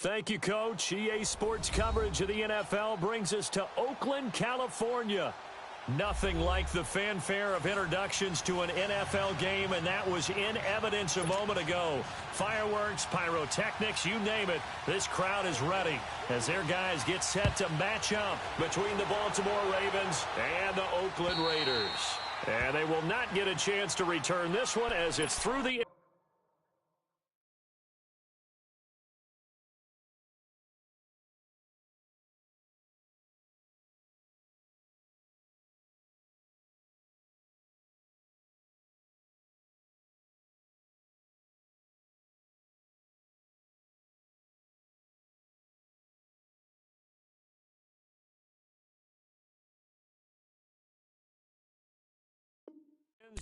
Thank you, Coach. EA Sports coverage of the NFL brings us to Oakland, California. Nothing like the fanfare of introductions to an NFL game, and that was in evidence a moment ago. Fireworks, pyrotechnics, you name it. This crowd is ready as their guys get set to match up between the Baltimore Ravens and the Oakland Raiders. And they will not get a chance to return this one as it's through the end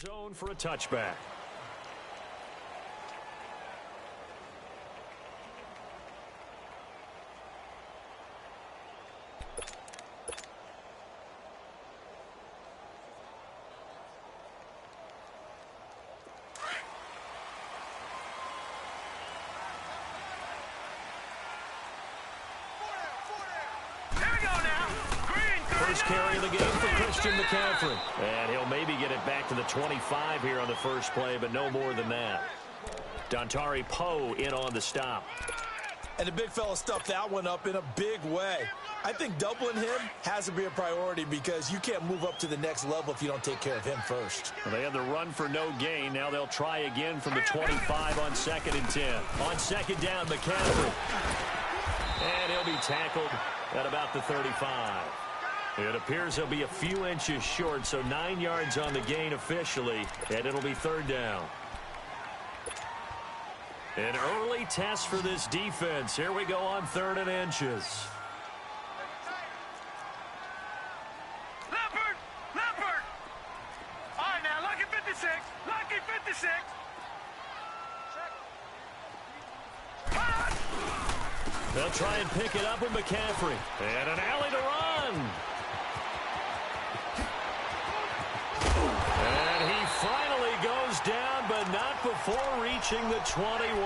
zone for a touchback. First carry of the game for Christian McCaffrey. And he'll maybe get it back to the 25 here on the first play, but no more than that. Dontari Poe in on the stop. And the big fella stuffed that one up in a big way. I think doubling him has to be a priority because you can't move up to the next level if you don't take care of him first. Well, they had the run for no gain. Now they'll try again from the 25 on 2nd and 10. On second down, McCaffrey. And he'll be tackled at about the 35. It appears he'll be a few inches short, so 9 yards on the gain officially, and it'll be 3rd down. An early test for this defense. Here we go on 3rd and inches. Leopard! All right, now, lucky 56. Lucky 56. They'll try and pick it up with McCaffrey. And an alley to run. And he finally goes down, but not before reaching the 21.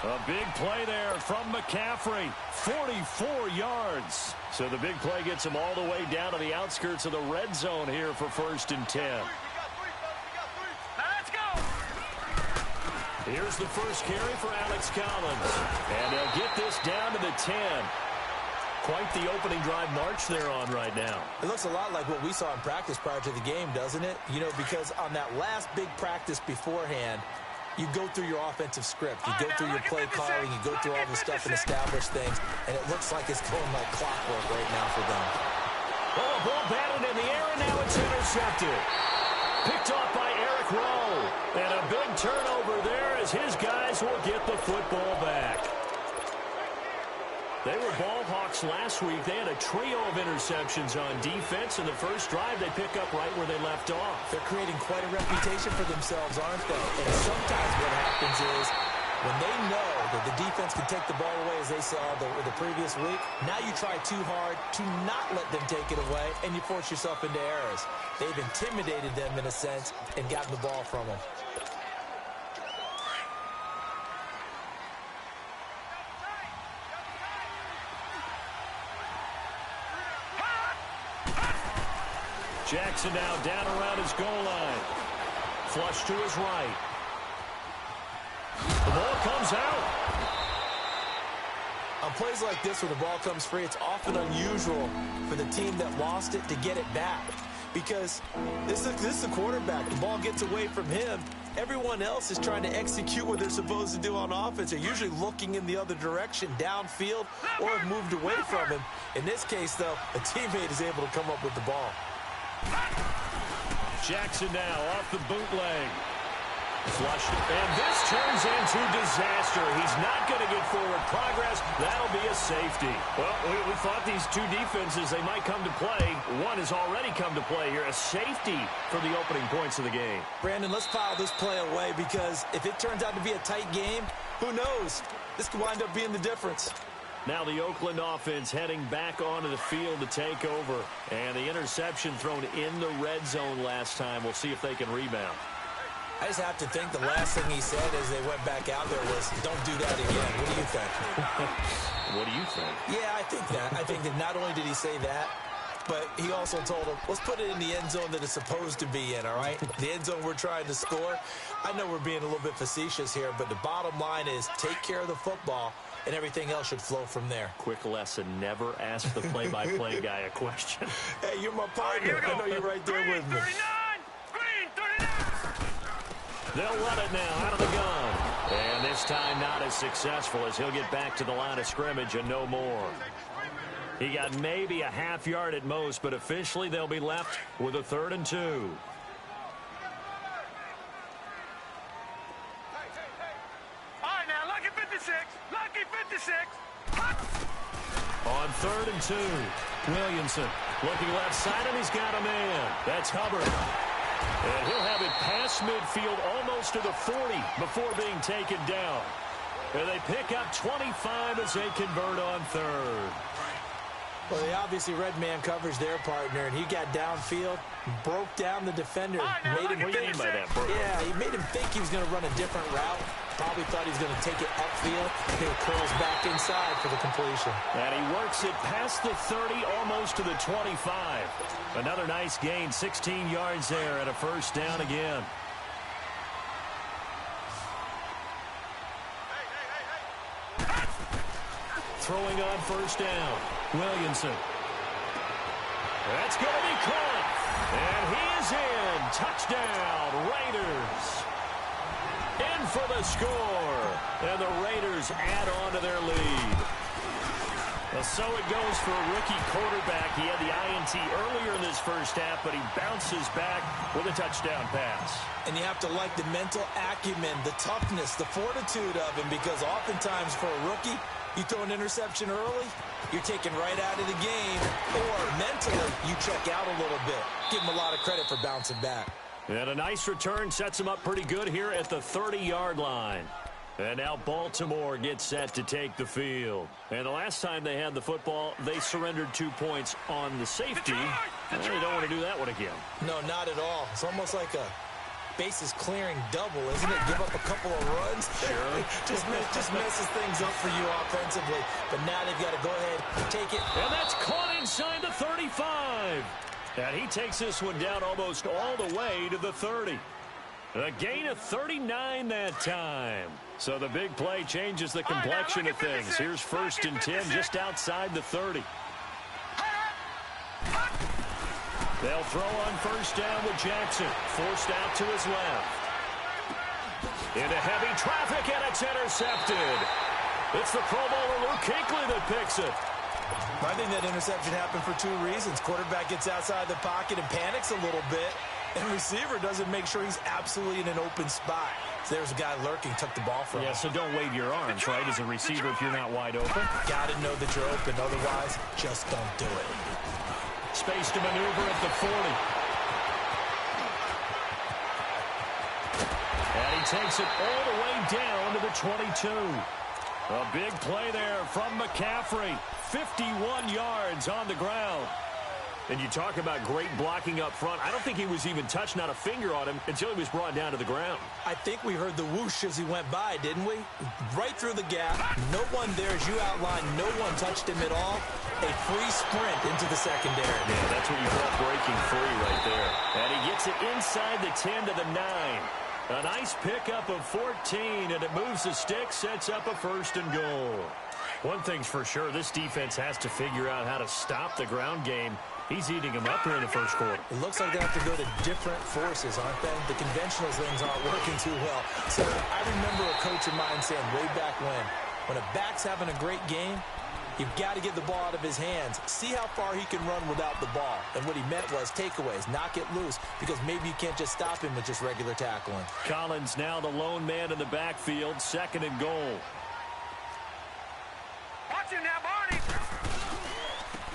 A big play there from McCaffrey. 44 yards. So the big play gets him all the way down to the outskirts of the red zone here for 1st and 10. Let's go. Here's the first carry for Alex Collins. And they'll get this down to the 10. Quite the opening drive march they're on right now. It looks a lot like what we saw in practice prior to the game, doesn't it? You know, because on that last big practice beforehand, you go through your offensive script. You go through your play calling. You go through all the stuff and establish things. And it looks like it's going like clockwork right now for them. Oh, a ball batted in the air, and now it's intercepted. Picked off by Eric Rowe. And a big turnover there as his guys will get the football back. They were ball hawks last week. They had a trio of interceptions on defense. In the first drive, they pick up right where they left off. They're creating quite a reputation for themselves, aren't they? And sometimes what happens is when they know that the defense can take the ball away, as they saw the previous week, now you try too hard to not let them take it away, and you force yourself into errors. They've intimidated them in a sense and gotten the ball from them. Jackson now down around his goal line. Flush to his right. The ball comes out. On plays like this where the ball comes free, it's often unusual for the team that lost it to get it back. Because this is the quarterback. The ball gets away from him. Everyone else is trying to execute what they're supposed to do on offense. They're usually looking in the other direction, downfield, or have moved away from him. In this case, though, a teammate is able to come up with the ball. Jackson now off the bootleg. Flushed. And this turns into disaster. He's not going to get forward progress. That'll be a safety. Well, we thought these two defenses, they might come to play. One has already come to play here. A safety for the opening points of the game. Brandon, let's file this play away because if it turns out to be a tight game, who knows? This could wind up being the difference. Now the Oakland offense heading back onto the field to take over. And the interception thrown in the red zone last time. We'll see if they can rebound. I just have to think the last thing he said as they went back out there was, don't do that again. What do you think? What do you think? Yeah, I think that. I think that not only did he say that, but he also told him, let's put it in the end zone that it's supposed to be in, all right? The end zone we're trying to score. I know we're being a little bit facetious here, but the bottom line is take care of the football, and everything else should flow from there. Quick lesson, never ask the play-by-play guy a question. Hey, you're my partner. I know you're right there Green, with me. 39! Green, 39! They'll run it now out of the gun. And this time not as successful as he'll get back to the line of scrimmage and no more. He got maybe a half yard at most, but officially they'll be left with a 3rd and 2. All right, now, lucky 56. Lucky 56. On 3rd and 2, Williamson looking left side, and he's got a man. That's Hubbard. And he'll have it past midfield almost to the 40 before being taken down. And they pick up 25 as they convert on 3rd. Well, they obviously red man coverage their partner, and he got downfield, broke down the defender, made him What do you mean by that, bro? Yeah, he made him think he was going to run a different route. Probably thought he was going to take it upfield. Then it curls back inside for the completion. And he works it past the 30, almost to the 25. Another nice gain, 16 yards there, and a 1st down again. Throwing on 1st down, Williamson. That's going to be caught. And he is in. Touchdown, Raiders. In for the score. And the Raiders add on to their lead. Well, so it goes for a rookie quarterback. He had the INT earlier in this first half, but he bounces back with a touchdown pass. And you have to like the mental acumen, the toughness, the fortitude of him, because oftentimes for a rookie, you throw an interception early, you're taken right out of the game, or mentally, you check out a little bit. Give him a lot of credit for bouncing back. And a nice return sets him up pretty good here at the 30-yard line. And now Baltimore gets set to take the field. And the last time they had the football, they surrendered 2 points on the safety. And they don't want to do that one again. No, not at all. It's almost like a bases clearing double, isn't it? Give up a couple of runs. Sure. just messes things up for you offensively. But now they've got to go ahead and take it. And that's caught inside the 35. And he takes this one down almost all the way to the 30. A gain of 39 that time. So the big play changes the complexion of things. Here's 1st and 10 just outside the 30. They'll throw on 1st down with Jackson. Forced out to his left. Into heavy traffic, and it's intercepted. It's the Pro Bowler Luke Kuechly that picks it. I think that interception happened for 2 reasons. Quarterback gets outside the pocket and panics a little bit, and receiver doesn't make sure he's absolutely in an open spot. So there's a guy lurking, took the ball from him. Yeah, so don't wave your arms, right, as a receiver if you're not wide open. Got to know that you're open. Otherwise, just don't do it. Space to maneuver at the 40. And he takes it all the way down to the 22. A big play there from McCaffrey. 51 yards on the ground. And you talk about great blocking up front. I don't think he was even touched, not a finger on him, until he was brought down to the ground. I think we heard the whoosh as he went by, didn't we? Right through the gap. No one there, as you outlined. No one touched him at all. A free sprint into the secondary. Yeah, that's what you call breaking free right there. And he gets it inside the 10 to the 9. A nice pickup of 14, and it moves the stick, sets up a 1st and goal. One thing's for sure, this defense has to figure out how to stop the ground game. He's eating them up here in the 1st quarter. It looks like they have to go to different forces, aren't they? The conventional things aren't working too well. So I remember a coach of mine saying way back when a back's having a great game, you've got to get the ball out of his hands. See how far he can run without the ball. And what he meant was takeaways, knock it loose, because maybe you can't just stop him with just regular tackling. Collins now the lone man in the backfield, 2nd and goal. Watch him now, Barney.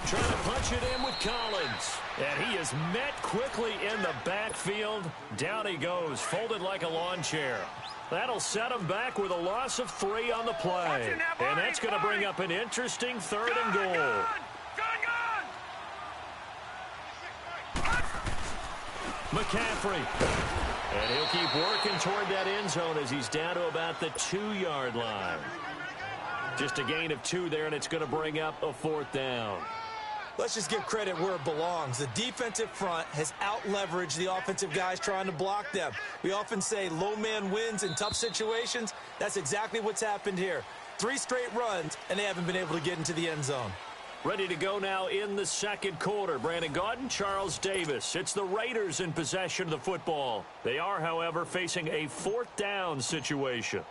Trying to punch it in with Collins. And he is met quickly in the backfield. Down he goes, folded like a lawn chair. That'll set him back with a loss of 3 on the play. And that's going to bring up an interesting 3rd and goal. McCaffrey. And he'll keep working toward that end zone as he's down to about the 2-yard line. Just a gain of 2 there, and it's going to bring up a 4th down. Let's just give credit where it belongs. The defensive front has out-leveraged the offensive guys trying to block them. We often say low man wins in tough situations. That's exactly what's happened here. 3 straight runs, and they haven't been able to get into the end zone. Ready to go now in the 2nd quarter. Brandon Gaudin, Charles Davis. It's the Raiders in possession of the football. They are, however, facing a 4th down situation.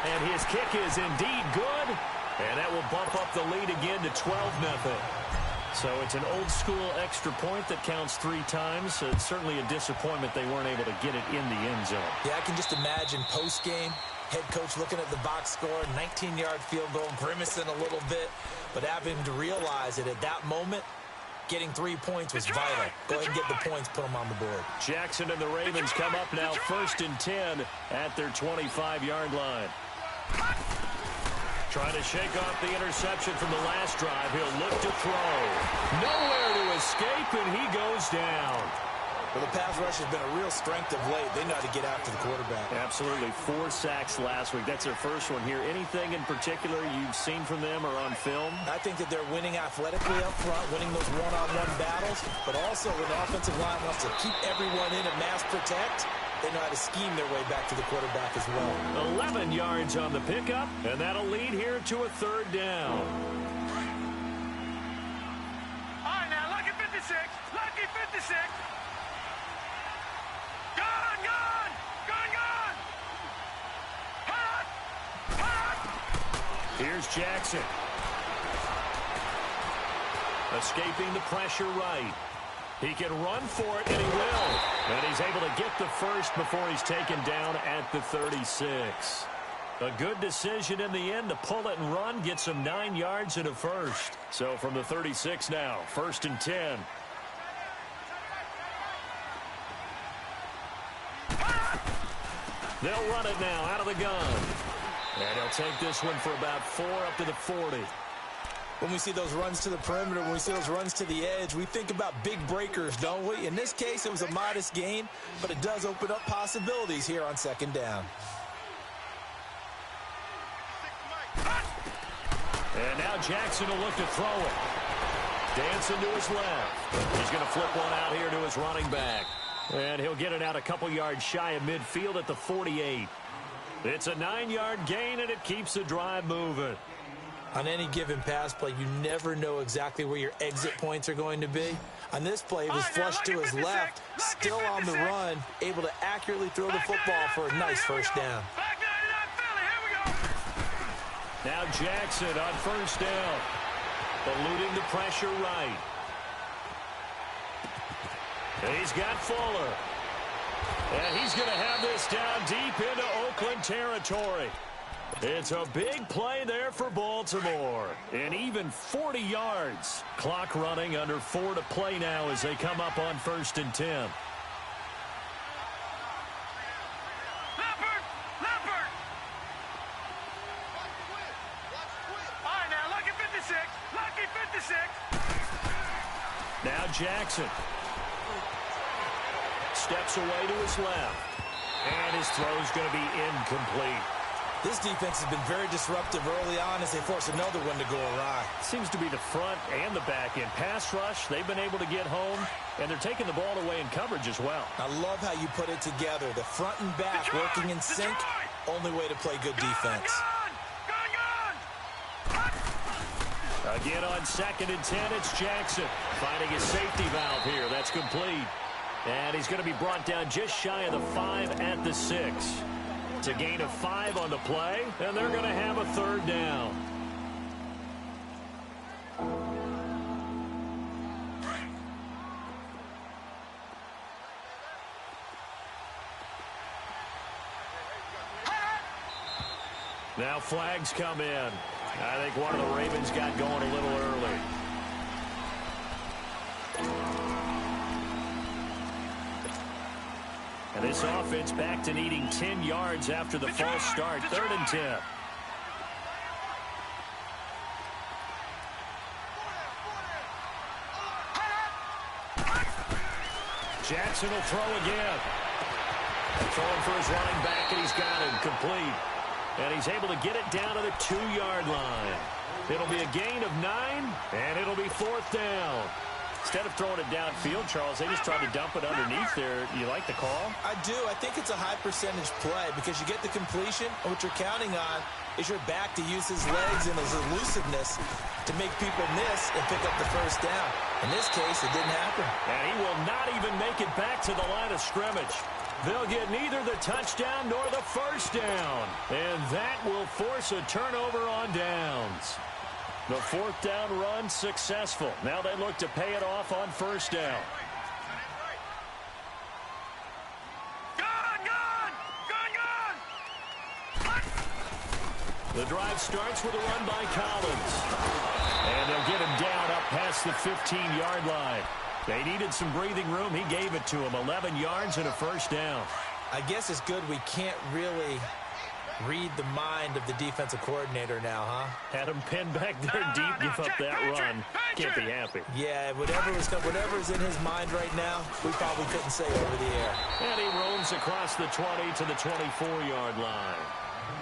And his kick is indeed good. And that will bump up the lead again to 12-0. So it's an old-school extra point that counts 3 times. So it's certainly a disappointment they weren't able to get it in the end zone. Yeah, I can just imagine post-game, head coach looking at the box score, 19-yard field goal, grimacing a little bit, but having to realize that at that moment, getting 3 points was vital. Go ahead and get the points, put them on the board. Jackson and the Ravens come up now 1st and 10 at their 25-yard line. Trying to shake off the interception from the last drive. He'll look to throw. Nowhere to escape, and he goes down. Well, the pass rush has been a real strength of late. They know how to get after the quarterback. Absolutely. 4 sacks last week. That's their first one here. Anything in particular you've seen from them or on film? I think that they're winning athletically up front, winning those one-on-one battles, but also when the offensive line wants to keep everyone in and mass protect, they know how to scheme their way back to the quarterback as well. 11 yards on the pickup, and that'll lead here to a 3rd down. All right, now, lucky 56. Lucky 56. Gone, gone. Gone, gone. Hot. Hot. Here's Jackson. Escaping the pressure right. He can run for it, and he will. And he's able to get the first before he's taken down at the 36. A good decision in the end to pull it and run, get some 9 yards and a first. So from the 36 now, 1st and 10. They'll run it now out of the gun. And he'll take this one for about 4 up to the 40. When we see those runs to the perimeter, when we see those runs to the edge, we think about big breakers, don't we? In this case, it was a modest gain, but it does open up possibilities here on 2nd down. And now Jackson will look to throw it. Dancing to his left. He's going to flip one out here to his running back. And he'll get it out a couple yards shy of midfield at the 48. It's a 9-yard gain, and it keeps the drive moving. On any given pass play, you never know exactly where your exit points are going to be. On this play, it was flushed to his left, still on the run, able to accurately throw the football for a nice 1st down. Now Jackson on 1st down, eluding the pressure right. He's got Fuller. And he's going to have this down deep into Oakland territory. It's a big play there for Baltimore. And even 40 yards. Clock running under 4 to play now as they come up on 1st and 10. Leopard! Leopard! All right, now, lucky 56. Lucky 56. Now Jackson. Steps away to his left. And his throw's going to be incomplete. This defense has been very disruptive early on as they force another one to go awry. Seems to be the front and the back end. Pass rush, they've been able to get home, and they're taking the ball away in coverage as well. I love how you put it together. The front and back working in sync. Only way to play good defense. Again on 2nd and 10, it's Jackson finding his safety valve here. That's complete. And he's going to be brought down just shy of the 5 at the 6. It's a gain of 5 on the play, and they're going to have a 3rd down. Now flags come in. I think one of the Ravens got going a little early. And this offense back to needing 10 yards after the false start. 3rd and 10. Jackson will throw again. Throwing for his running back, and he's got it complete. And he's able to get it down to the 2-yard line. It'll be a gain of 9, and it'll be 4th down. Instead of throwing it downfield, Charles, they just tried to dump it underneath there. You like the call? I do. I think it's a high-percentage play because you get the completion, and what you're counting on is your back to use his legs and his elusiveness to make people miss and pick up the first down. In this case, it didn't happen. And he will not even make it back to the line of scrimmage. They'll get neither the touchdown nor the first down. And that will force a turnover on downs. The 4th down run successful. Now they look to pay it off on first down. The drive starts with a run by Collins. And they'll get him down up past the 15-yard line. They needed some breathing room. He gave it to him. 11 yards and a first down. I guess it's good we can't really read the mind of the defensive coordinator now, huh? Had him pinned back there deep, give up that run. Can't be happy. Yeah, whatever's in his mind right now, we probably couldn't say over the air. And he roams across the 20 to the 24-yard line.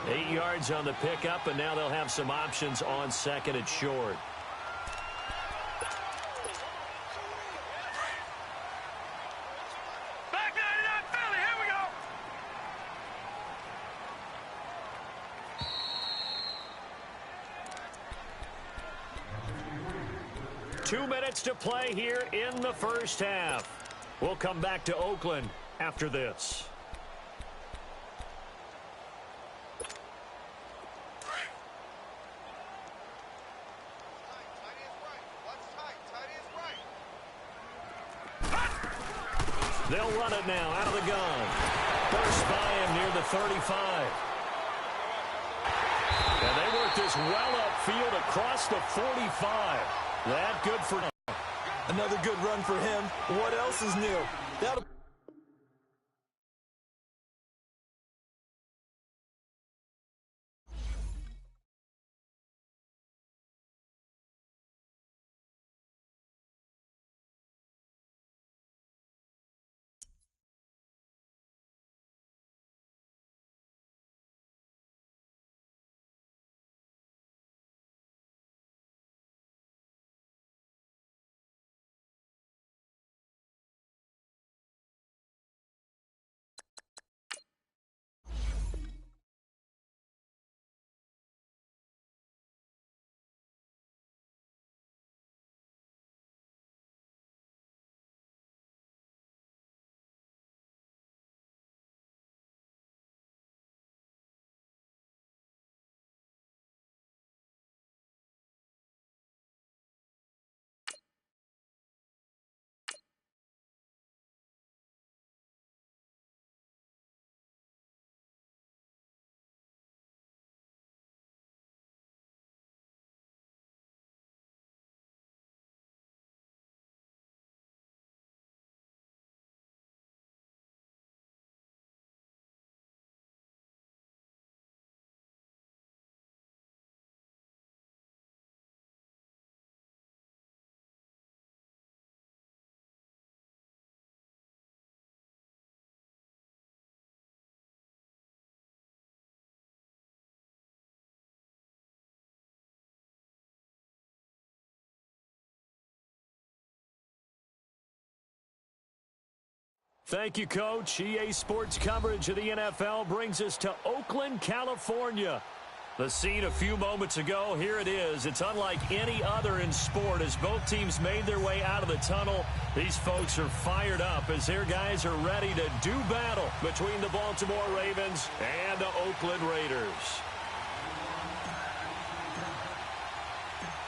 8 yards on the pickup, and now they'll have some options on second and short. Back 99 Philly, here we go. 2 minutes to play here in the first half. We'll come back to Oakland after this. They'll run it now out of the gun. Burst by him near the 35. And they work this well upfield across the 45. That good for him. Another good run for him. What else is new? That'll Thank you, Coach. EA Sports coverage of the NFL brings us to Oakland, California. The scene a few moments ago, here it is. It's unlike any other in sport as both teams made their way out of the tunnel. These folks are fired up as their guys are ready to do battle between the Baltimore Ravens and the Oakland Raiders.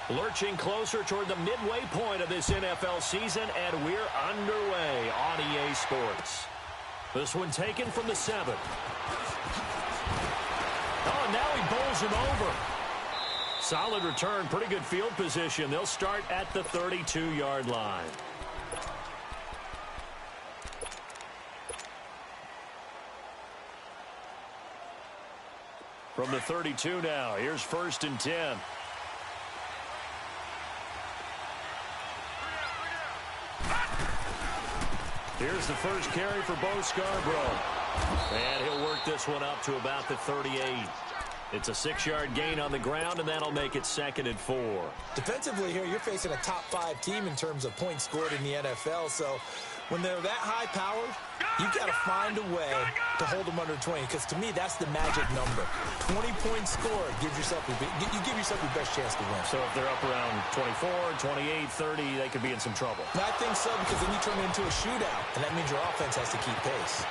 Lurching closer toward the midway point of this NFL season, and we're underway on EA Sports. This one taken from the 7. Oh, and now he bowls him over. Solid return, pretty good field position. They'll start at the 32-yard line. From the 32 now, here's 1st and 10. Here's the first carry for Bo Scarborough. And he'll work this one up to about the 38. It's a 6-yard gain on the ground, and that'll make it 2nd and 4. Defensively here, you're facing a top-5 team in terms of points scored in the NFL, so when they're that high-powered, you've got to find a way to hold them under 20, because to me, that's the magic number. 20 points scored, you give yourself your best chance to win. So if they're up around 24, 28, 30, they could be in some trouble. I think so, because then you turn it into a shootout, and that means your offense has to keep pace.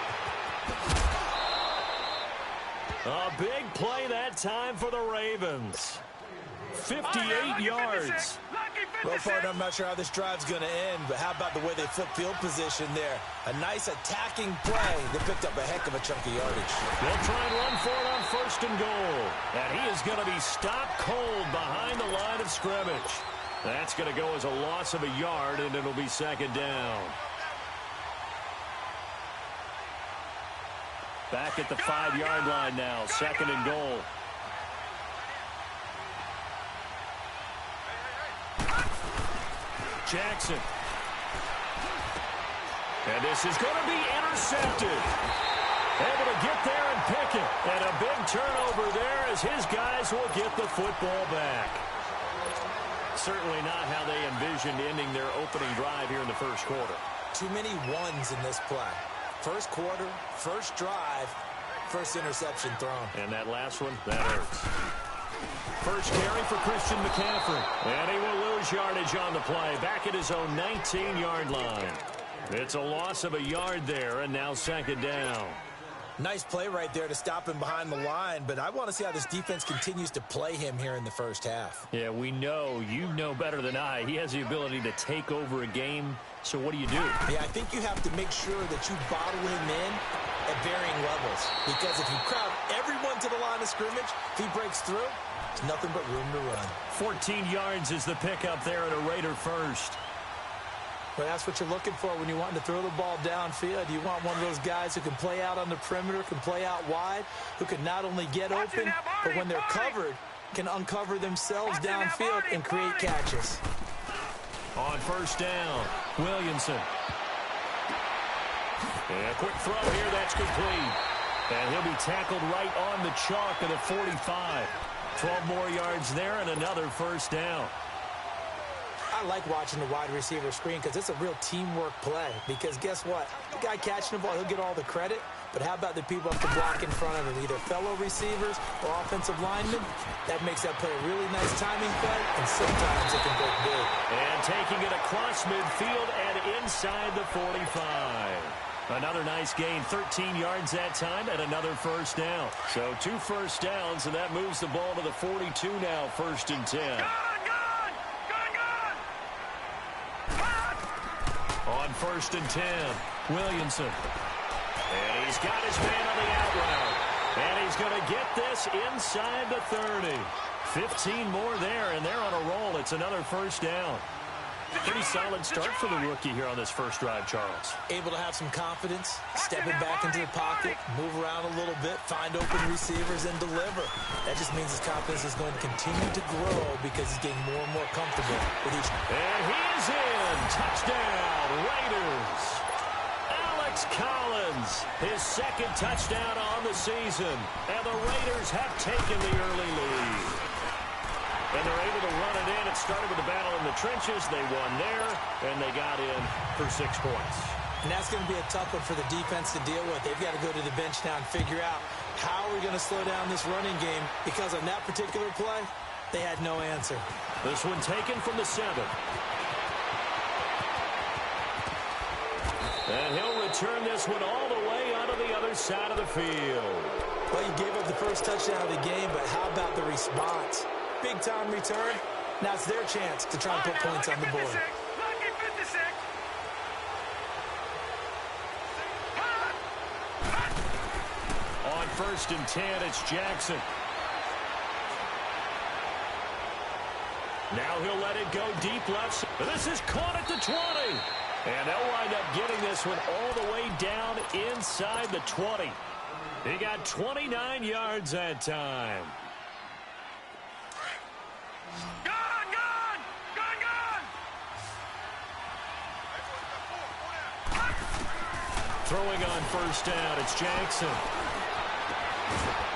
A big play that time for the Ravens. 58 yards. Well, partner, I'm not sure how this drive's going to end, but how about the way they flip field position there? A nice attacking play. They picked up a heck of a chunk of yardage. They'll try and run for it on 1st and goal. And he is going to be stopped cold behind the line of scrimmage. That's going to go as a loss of a yard, and it'll be 2nd down. Back at the 5-yard line now, 2nd and goal. Jackson. And this is going to be intercepted. Able to get there and pick it. And a big turnover there as his guys will get the football back. Certainly not how they envisioned ending their opening drive here in the 1st quarter. Too many ones in this play. 1st quarter, 1st drive, 1st interception thrown. And that last one, that hurts. First carry for Christian McCaffrey. And he will lose yardage on the play. Back at his own 19-yard line. It's a loss of a yard there, and now 2nd down. Nice play right there to stop him behind the line, but I want to see how this defense continues to play him here in the 1st half. Yeah, we know. You know better than I. He has the ability to take over a game. So what do you do? Yeah, I think you have to make sure that you bottle him in at varying levels. Because if you crowd everyone to the line of scrimmage, if he breaks through, there's nothing but room to run. 14 yards is the pickup there at a Raider first. But that's what you're looking for when you're wanting to throw the ball downfield. You want one of those guys who can play out on the perimeter, can play out wide, who can not only get open, but when they're covered, can uncover themselves downfield and create catches. On 1st down, Williamson. And a quick throw here, that's complete. And he'll be tackled right on the chalk of the 45. 12 more yards there and another 1st down. I like watching the wide receiver screen because it's a real teamwork play. Because guess what? The guy catching the ball, he'll get all the credit. But how about the people up the block in front of him, either fellow receivers or offensive linemen? That makes that play a really nice timing play, and sometimes it can break big. And taking it across midfield and inside the 45. Another nice gain, 13 yards that time, and another 1st down. So 2 1st downs, and that moves the ball to the 42 now, 1st and 10. On 1st and 10, Williamson. And he's got his man on the out route. And he's going to get this inside the 30. 15 more there, and they're on a roll. It's another 1st down. Pretty solid start for the rookie here on this 1st drive, Charles. Able to have some confidence, stepping back into the pocket, move around a little bit, find open receivers, and deliver. That just means his confidence is going to continue to grow because he's getting more and more comfortable with each. And he is in. Touchdown, Raiders. Alex Collins, his 2nd touchdown on the season. And the Raiders have taken the early lead. And they're able to run it in. It started with a battle in the trenches. They won there, and they got in for 6 points. And that's going to be a tough one for the defense to deal with. They've got to go to the bench now and figure out how we're going to slow down this running game, because on that particular play, they had no answer. This one taken from the 7. And he'll return this one all the way onto the other side of the field. Well, you gave up the first touchdown of the game, but how about the response? Big-time return. Now it's their chance to try and put points on the board. On 1st and 10, it's Jackson. Now he'll let it go deep left. This is caught at the 20. And they'll wind up getting this one all the way down inside the 20. He got 29 yards that time. Throwing on first down, it's Jackson.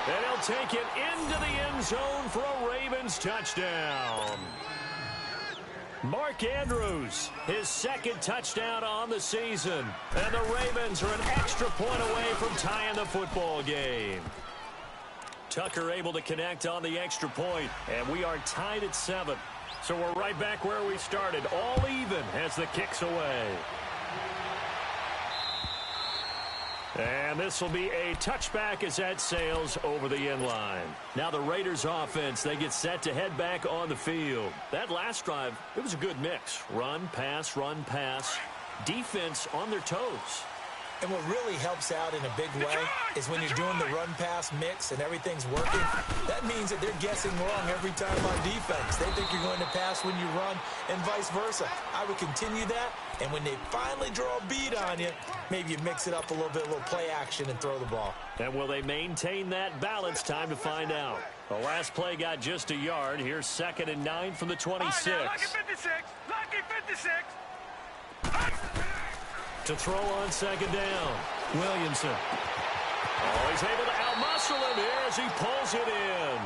And he'll take it into the end zone for a Ravens touchdown. Mark Andrews, his second touchdown on the season. And the Ravens are an extra point away from tying the football game. Tucker able to connect on the extra point, and we are tied at 7. So we're right back where we started, all even as the kick's away. And this will be a touchback as that sails over the end line. Now the Raiders offense, they get set to head back on the field. That last drive, it was a good mix. Run, pass, defense on their toes. And what really helps out in a big way is when you're doing the run-pass mix and everything's working, that means that they're guessing wrong every time on defense. They think you're going to pass when you run and vice versa. I would continue that, and when they finally draw a bead on you, maybe you mix it up a little bit, a little play action, and throw the ball. And will they maintain that balance? Time to find out. The last play got just a yard. Here's 2nd and 9 from the 26. Lucky 56. Lucky 56. To throw on second down, Williamson. Oh, he's able to outmuscle him here as he pulls it in.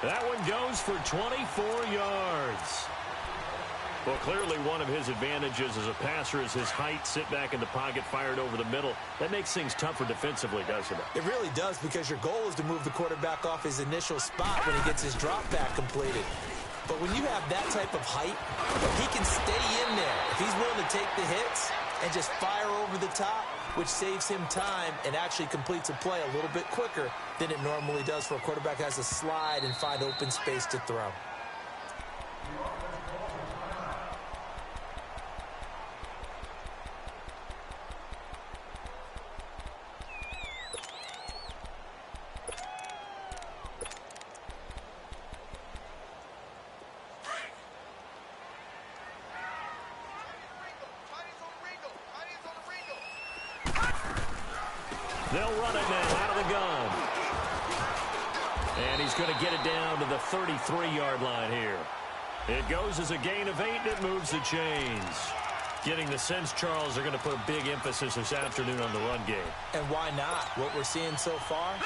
That one goes for 24 yards. Well, clearly one of his advantages as a passer is his height. Sit back in the pocket, fired over the middle. That makes things tougher defensively, doesn't it? It really does, because your goal is to move the quarterback off his initial spot when he gets his drop back completed. But when you have that type of height, he can stay in there. If he's willing to take the hits and just fire over the top, which saves him time and actually completes a play a little bit quicker than it normally does for a quarterback who has to slide and find open space to throw. They'll run it now out of the gun. And he's going to get it down to the 33-yard line here. It goes as a gain of 8, and it moves the chains. Getting the sense, Charles, they're going to put a big emphasis this afternoon on the run game. And why not? What we're seeing so far,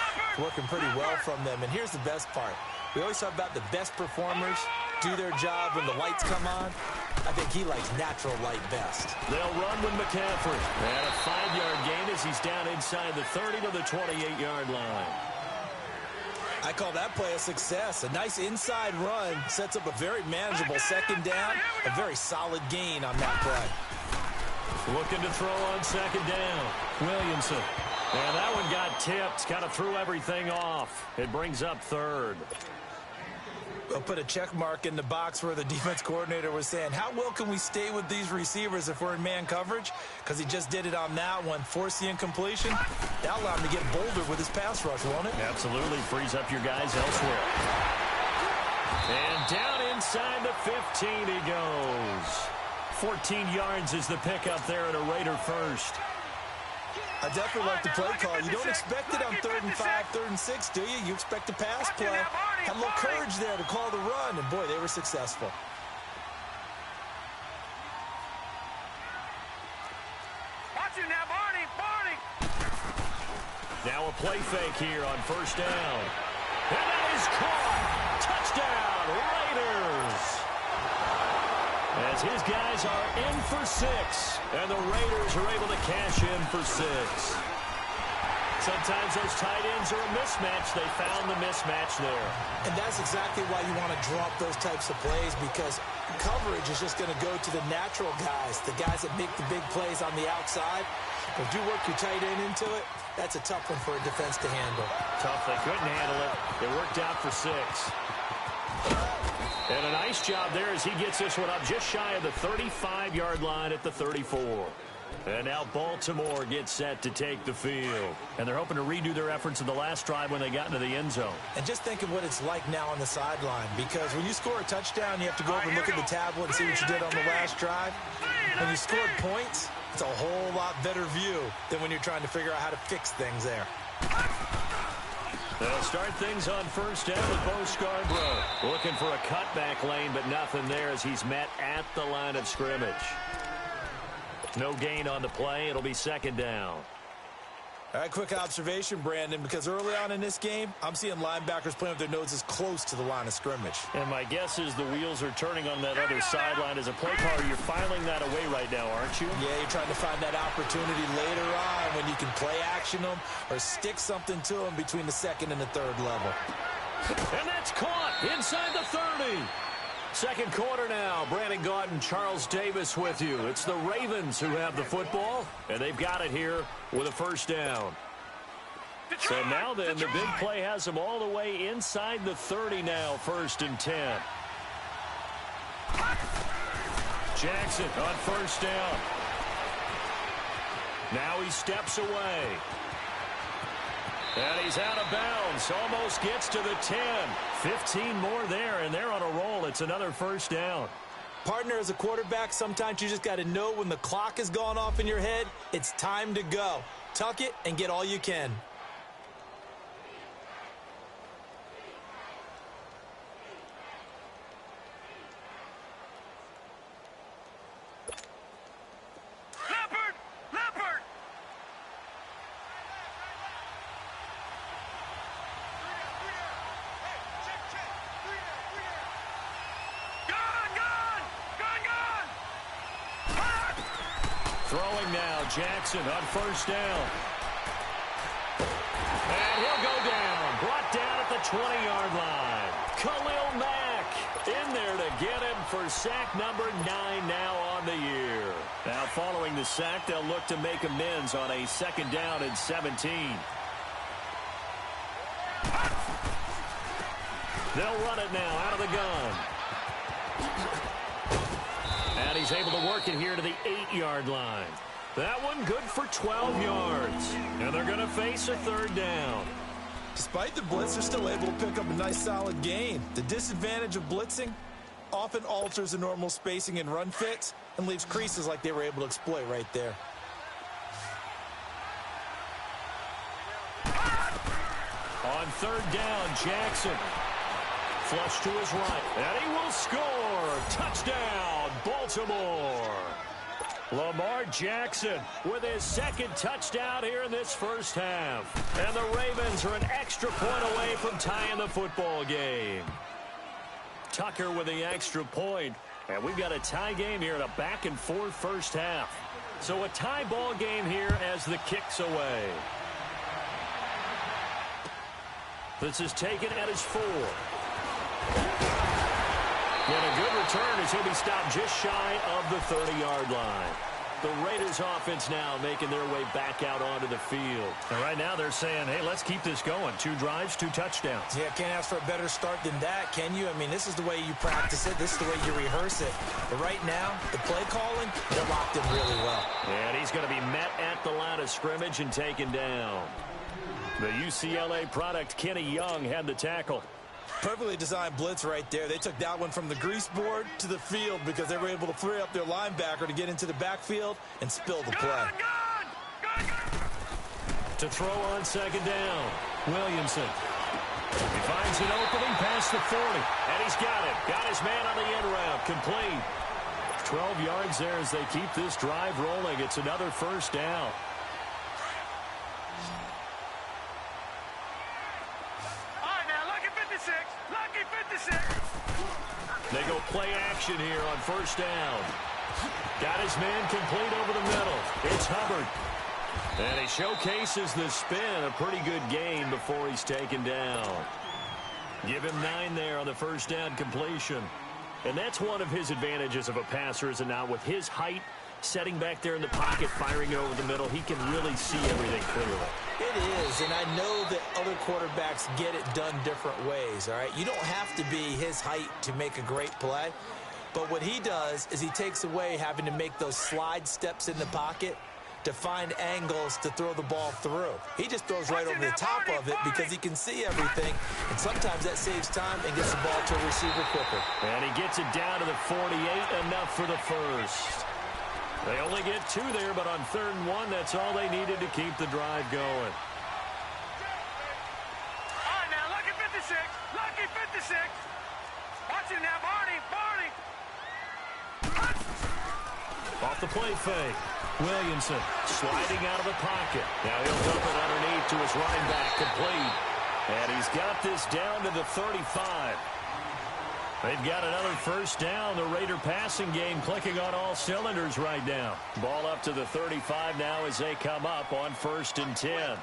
working pretty well from them. And here's the best part. We always talk about the best performers do their job when the lights come on. I think he likes natural light best. They'll run with McCaffrey. And a 5-yard gain as he's down inside the 30 to the 28-yard line. I call that play a success. A nice inside run sets up a very manageable second down. A very solid gain on that play. Looking to throw on second down. Williamson. And that one got tipped. Kind of threw everything off. It brings up 3rd. We'll put a check mark in the box where the defense coordinator was saying, how well can we stay with these receivers if we're in man coverage? Because he just did it on that one. Force the incompletion. That'll allow him to get bolder with his pass rush, won't it? Absolutely. Frees up your guys elsewhere. And down inside the 15 he goes. 14 yards is the pickup there at a Raider first. I definitely like the play call. You don't expect it on 3rd and 5, 3rd and 6, do you? You expect a pass play. Had a little courage there to call the run, and boy, they were successful. Watch him now, Barney, Barney. Now a play fake here on first down. And that is caught. Touchdown, Raiders. As his guys are in for 6, and the Raiders are able to cash in for 6. Sometimes those tight ends are a mismatch. They found the mismatch there. And that's exactly why you want to drop those types of plays, because coverage is just going to go to the natural guys, the guys that make the big plays on the outside. If you work your tight end into it, that's a tough one for a defense to handle. Tough. They couldn't handle it. It worked out for 6. And a nice job there as he gets this one up just shy of the 35-yard line at the 34. And now Baltimore gets set to take the field. And they're hoping to redo their efforts in the last drive when they got into the end zone. And just think of what it's like now on the sideline, because when you score a touchdown, you have to go over and look at the tablet and see what you did on the last drive. When you scored points, it's a whole lot better view than when you're trying to figure out how to fix things there. They'll start things on first down with Bo Scarborough. Looking for a cutback lane, but nothing there as he's met at the line of scrimmage. No gain on the play. It'll be second down. All right, quick observation, Brandon, because early on in this game, I'm seeing linebackers playing with their noses close to the line of scrimmage. And my guess is the wheels are turning on that other sideline. As a play caller, you're filing that away right now, aren't you? Yeah, you're trying to find that opportunity later on when you can play action them or stick something to them between the second and the third level. And that's caught inside the 30. Second quarter now. Brandon Gaudin and Charles Davis with you. It's the Ravens who have the football, and they've got it here with a first down. So now then, the big play has them all the way inside the 30 now, 1st and 10. Jackson on first down. Now he steps away. And he's out of bounds. Almost gets to the 10. 15 more there, and they're on a roll. It's another first down. Partner, as a quarterback, sometimes you just got to know when the clock has gone off in your head, it's time to go. Tuck it and get all you can. Throwing now, Jackson on first down. And he'll go down. Brought down at the 20-yard line. Khalil Mack in there to get him for sack number 9 now on the year. Now following the sack, they'll look to make amends on a second down and 17. They'll run it now out of the gun. And he's able to work it here to the 8-yard line. That one good for 12 yards. And they're going to face a third down. Despite the blitz, they're still able to pick up a nice solid gain. The disadvantage of blitzing often alters the normal spacing and run fits and leaves creases like they were able to exploit right there. On third down, Jackson. Flush to his right. And he will score. Touchdown, Baltimore. Lamar Jackson with his second touchdown here in this first half. And the Ravens are an extra point away from tying the football game. Tucker with the extra point. And we've got a tie game here in a back-and-forth first half. So a tie ball game here as the kick's away. This is taken at his 4. And a good return as he'll be stopped just shy of the 30-yard line. The Raiders offense now making their way back out onto the field. And right now they're saying, hey, let's keep this going. 2 drives, 2 touchdowns. Yeah, can't ask for a better start than that, can you? I mean, this is the way you practice it. This is the way you rehearse it. But right now, the play calling, they're locked in really well. And he's going to be met at the line of scrimmage and taken down. The UCLA product, Kenny Young, had the tackle. Perfectly designed blitz right there. They took that one from the grease board to the field because they were able to free up their linebacker to get into the backfield and spill the play. To throw on second down, Williamson. He finds an opening past the 40, and he's got it. Got his man on the end route, complete. 12 yards there as they keep this drive rolling. It's another first down. They go play action here on first down. Got his man complete over the middle. It's Hubbard. And he showcases the spin. A pretty good gain before he's taken down. Give him 9 there on the first down completion. And that's one of his advantages of a passer, is it not? With his height, setting back there in the pocket, firing it over the middle, he can really see everything clearly. It is, and I know that other quarterbacks get it done different ways, all right? You don't have to be his height to make a great play, but what he does is he takes away having to make those slide steps in the pocket to find angles to throw the ball through. He just throws right over the top of it because he can see everything, and sometimes that saves time and gets the ball to a receiver quicker. And he gets it down to the 48, enough for the first. They only get 2 there, but on 3rd and 1, that's all they needed to keep the drive going. All right, now, lucky 56. Lucky 56. Watch it now, Barney. Off the play fake. Williamson sliding out of the pocket. Now he'll dump it underneath to his running back, complete. And he's got this down to the 35. They've got another first down. The Raider passing game clicking on all cylinders right now. Ball up to the 35 now as they come up on 1st and 10.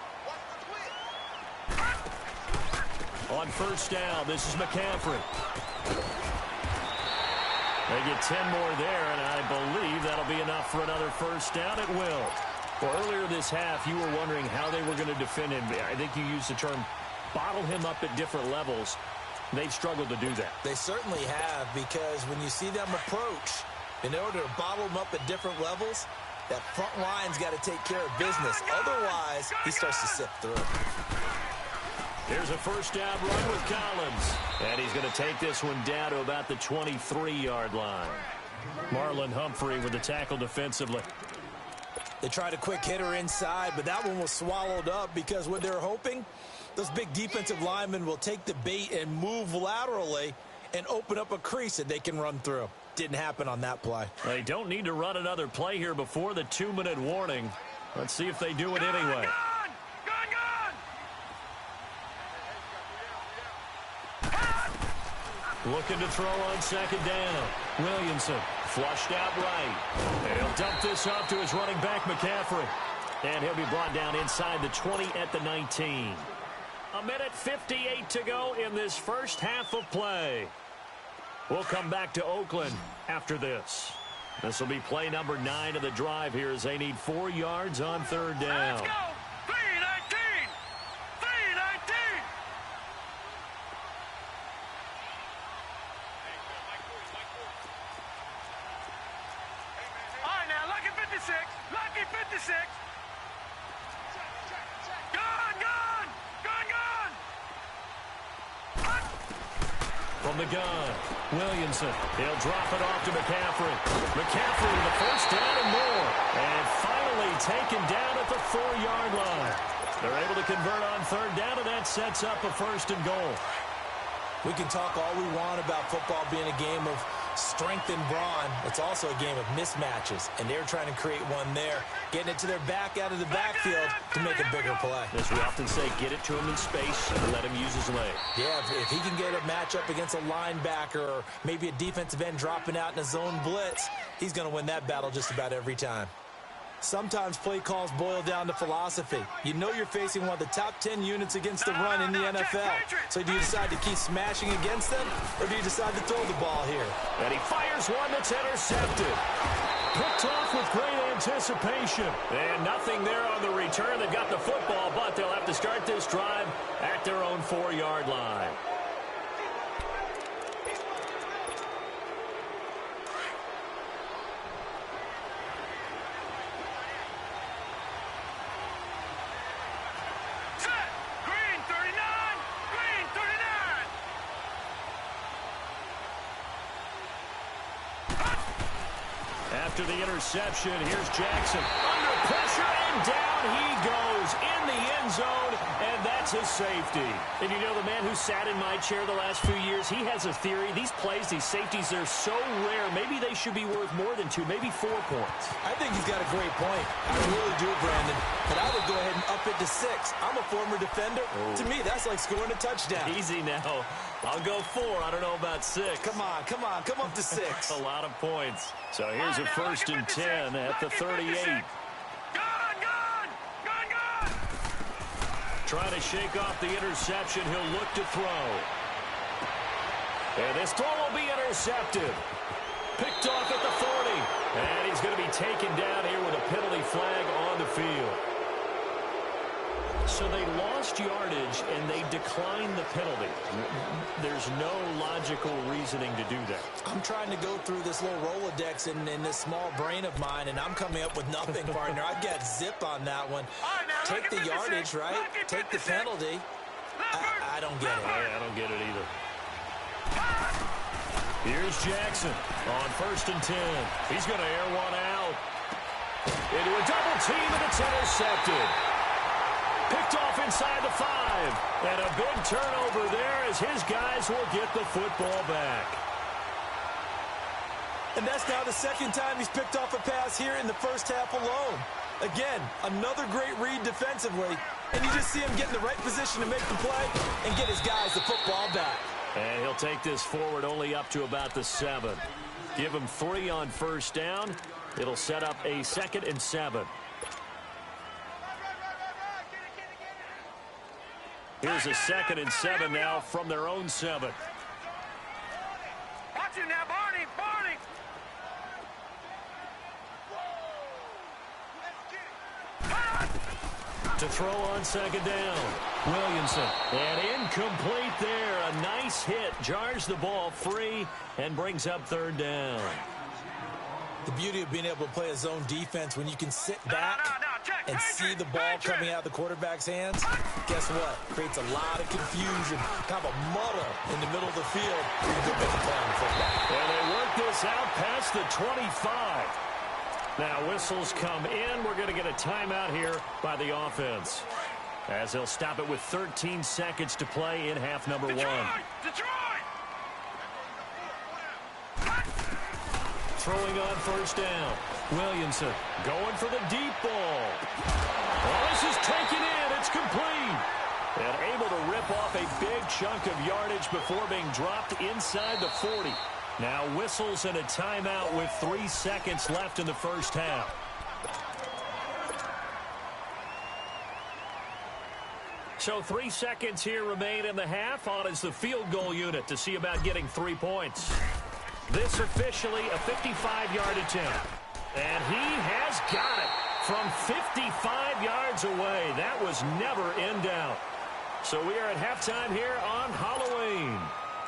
On first down, this is McCaffrey. They get 10 more there, and I believe that'll be enough for another first down. It will. Well, earlier this half, you were wondering how they were going to defend him. I think you used the term bottle him up at different levels. They've struggled to do that. They certainly have, because when you see them approach, in order to bottle them up at different levels, that front line's got to take care of business. Otherwise, he starts to sift through. Here's a first down run with Collins. And he's going to take this one down to about the 23-yard line. Marlon Humphrey with the tackle defensively. They tried a quick hitter inside, but that one was swallowed up because what they're hoping, those big defensive linemen will take the bait and move laterally and open up a crease that they can run through. Didn't happen on that play. They don't need to run another play here before the 2-minute warning. Let's see if they do it anyway. Looking to throw on second down. Williamson flushed out right. He'll dump this off to his running back, McCaffrey. And he'll be brought down inside the 20 at the 19. 1:58 to go in this first half of play. We'll come back to Oakland after this. This will be play number 9 of the drive here as they need 4 yards on third down. Let's go! 3-19! 3-19! All right, now, lucky 56. Lucky 56. Gone, gone! Gone, gone! From the gun, Williamson. He'll drop it off to McCaffrey. McCaffrey with the first down and more. And finally taken down at the 4-yard line. They're able to convert on third down, and that sets up a 1st and goal. We can talk all we want about football being a game of strength and brawn. It's also a game of mismatches, and they're trying to create one there, getting it to their back out of the backfield to make a bigger play. As we often say, get it to him in space and let him use his leg. Yeah, if he can get a matchup against a linebacker or maybe a defensive end dropping out in a zone blitz, he's going to win that battle just about every time. Sometimes play calls boil down to philosophy. You know you're facing one of the top 10 units against the run in the NFL. So do you decide to keep smashing against them, or do you decide to throw the ball here? And he fires one that's intercepted. Picked off with great anticipation. And nothing there on the return. They've got the football, but they'll have to start this drive at their own 4-yard line. After the interception, here's Jackson. Under pressure, and down he goes in the end zone, and that's his safety. And you know, the man who sat in my chair the last few years, he has a theory. These plays, these safeties, they're so rare. Maybe they should be worth more than 2, maybe 4 points. I think he's got a great point. I really do, Brandon. But I would go ahead and up it to 6. I'm a former defender. Oh. To me, that's like scoring a touchdown. Easy now. I'll go 4. I don't know about 6. Come on. Come up to 6. A lot of points. So here's a 1st and 10 at the 38. Trying to shake off the interception. He'll look to throw. And this throw will be intercepted. Picked off at the 40. And he's going to be taken down here with a penalty flag on the field. So they lost yardage, and they declined the penalty. There's no logical reasoning to do that. I'm trying to go through this little Rolodex in this small brain of mine, and I'm coming up with nothing, partner. I've got zip on that one. Take the yardage, right? Take the penalty. I don't get it. I don't get it either. Here's Jackson on 1st and 10. He's going to air one out. Into a double team, and it's intercepted. Picked off inside the 5. And a big turnover there as his guys will get the football back. And that's now the second time he's picked off a pass here in the first half alone. Again, another great read defensively, and you just see him get in the right position to make the play and get his guys the football back. And he'll take this forward only up to about the 7. Give him 3 on first down. It'll set up a 2nd and 7. Here's a 2nd and 7 now from their own 7. Watch it now, Barney, Barney. To throw on 2nd down. Williamson. And incomplete there. A nice hit. Jars the ball free and brings up 3rd down. The beauty of being able to play a zone defense when you can sit back and see the ball coming out of the quarterback's hands, guess what? Creates a lot of confusion, kind of a muddle in the middle of the field. You can make a play on the football. And they work this out past the 25. Now whistles come in. We're going to get a timeout here by the offense, as they'll stop it with 13 seconds to play in half number 1. Detroit! Throwing on first down. Williamson going for the deep ball. Well, this is taken in. It's complete. And able to rip off a big chunk of yardage before being dropped inside the 40. Now whistles and a timeout with 3 seconds left in the first half. So 3 seconds here remain in the half. On is the field goal unit to see about getting 3 points. This officially a 55-yard attempt. And he has got it from 55 yards away. That was never in doubt. So we are at halftime here on Halloween,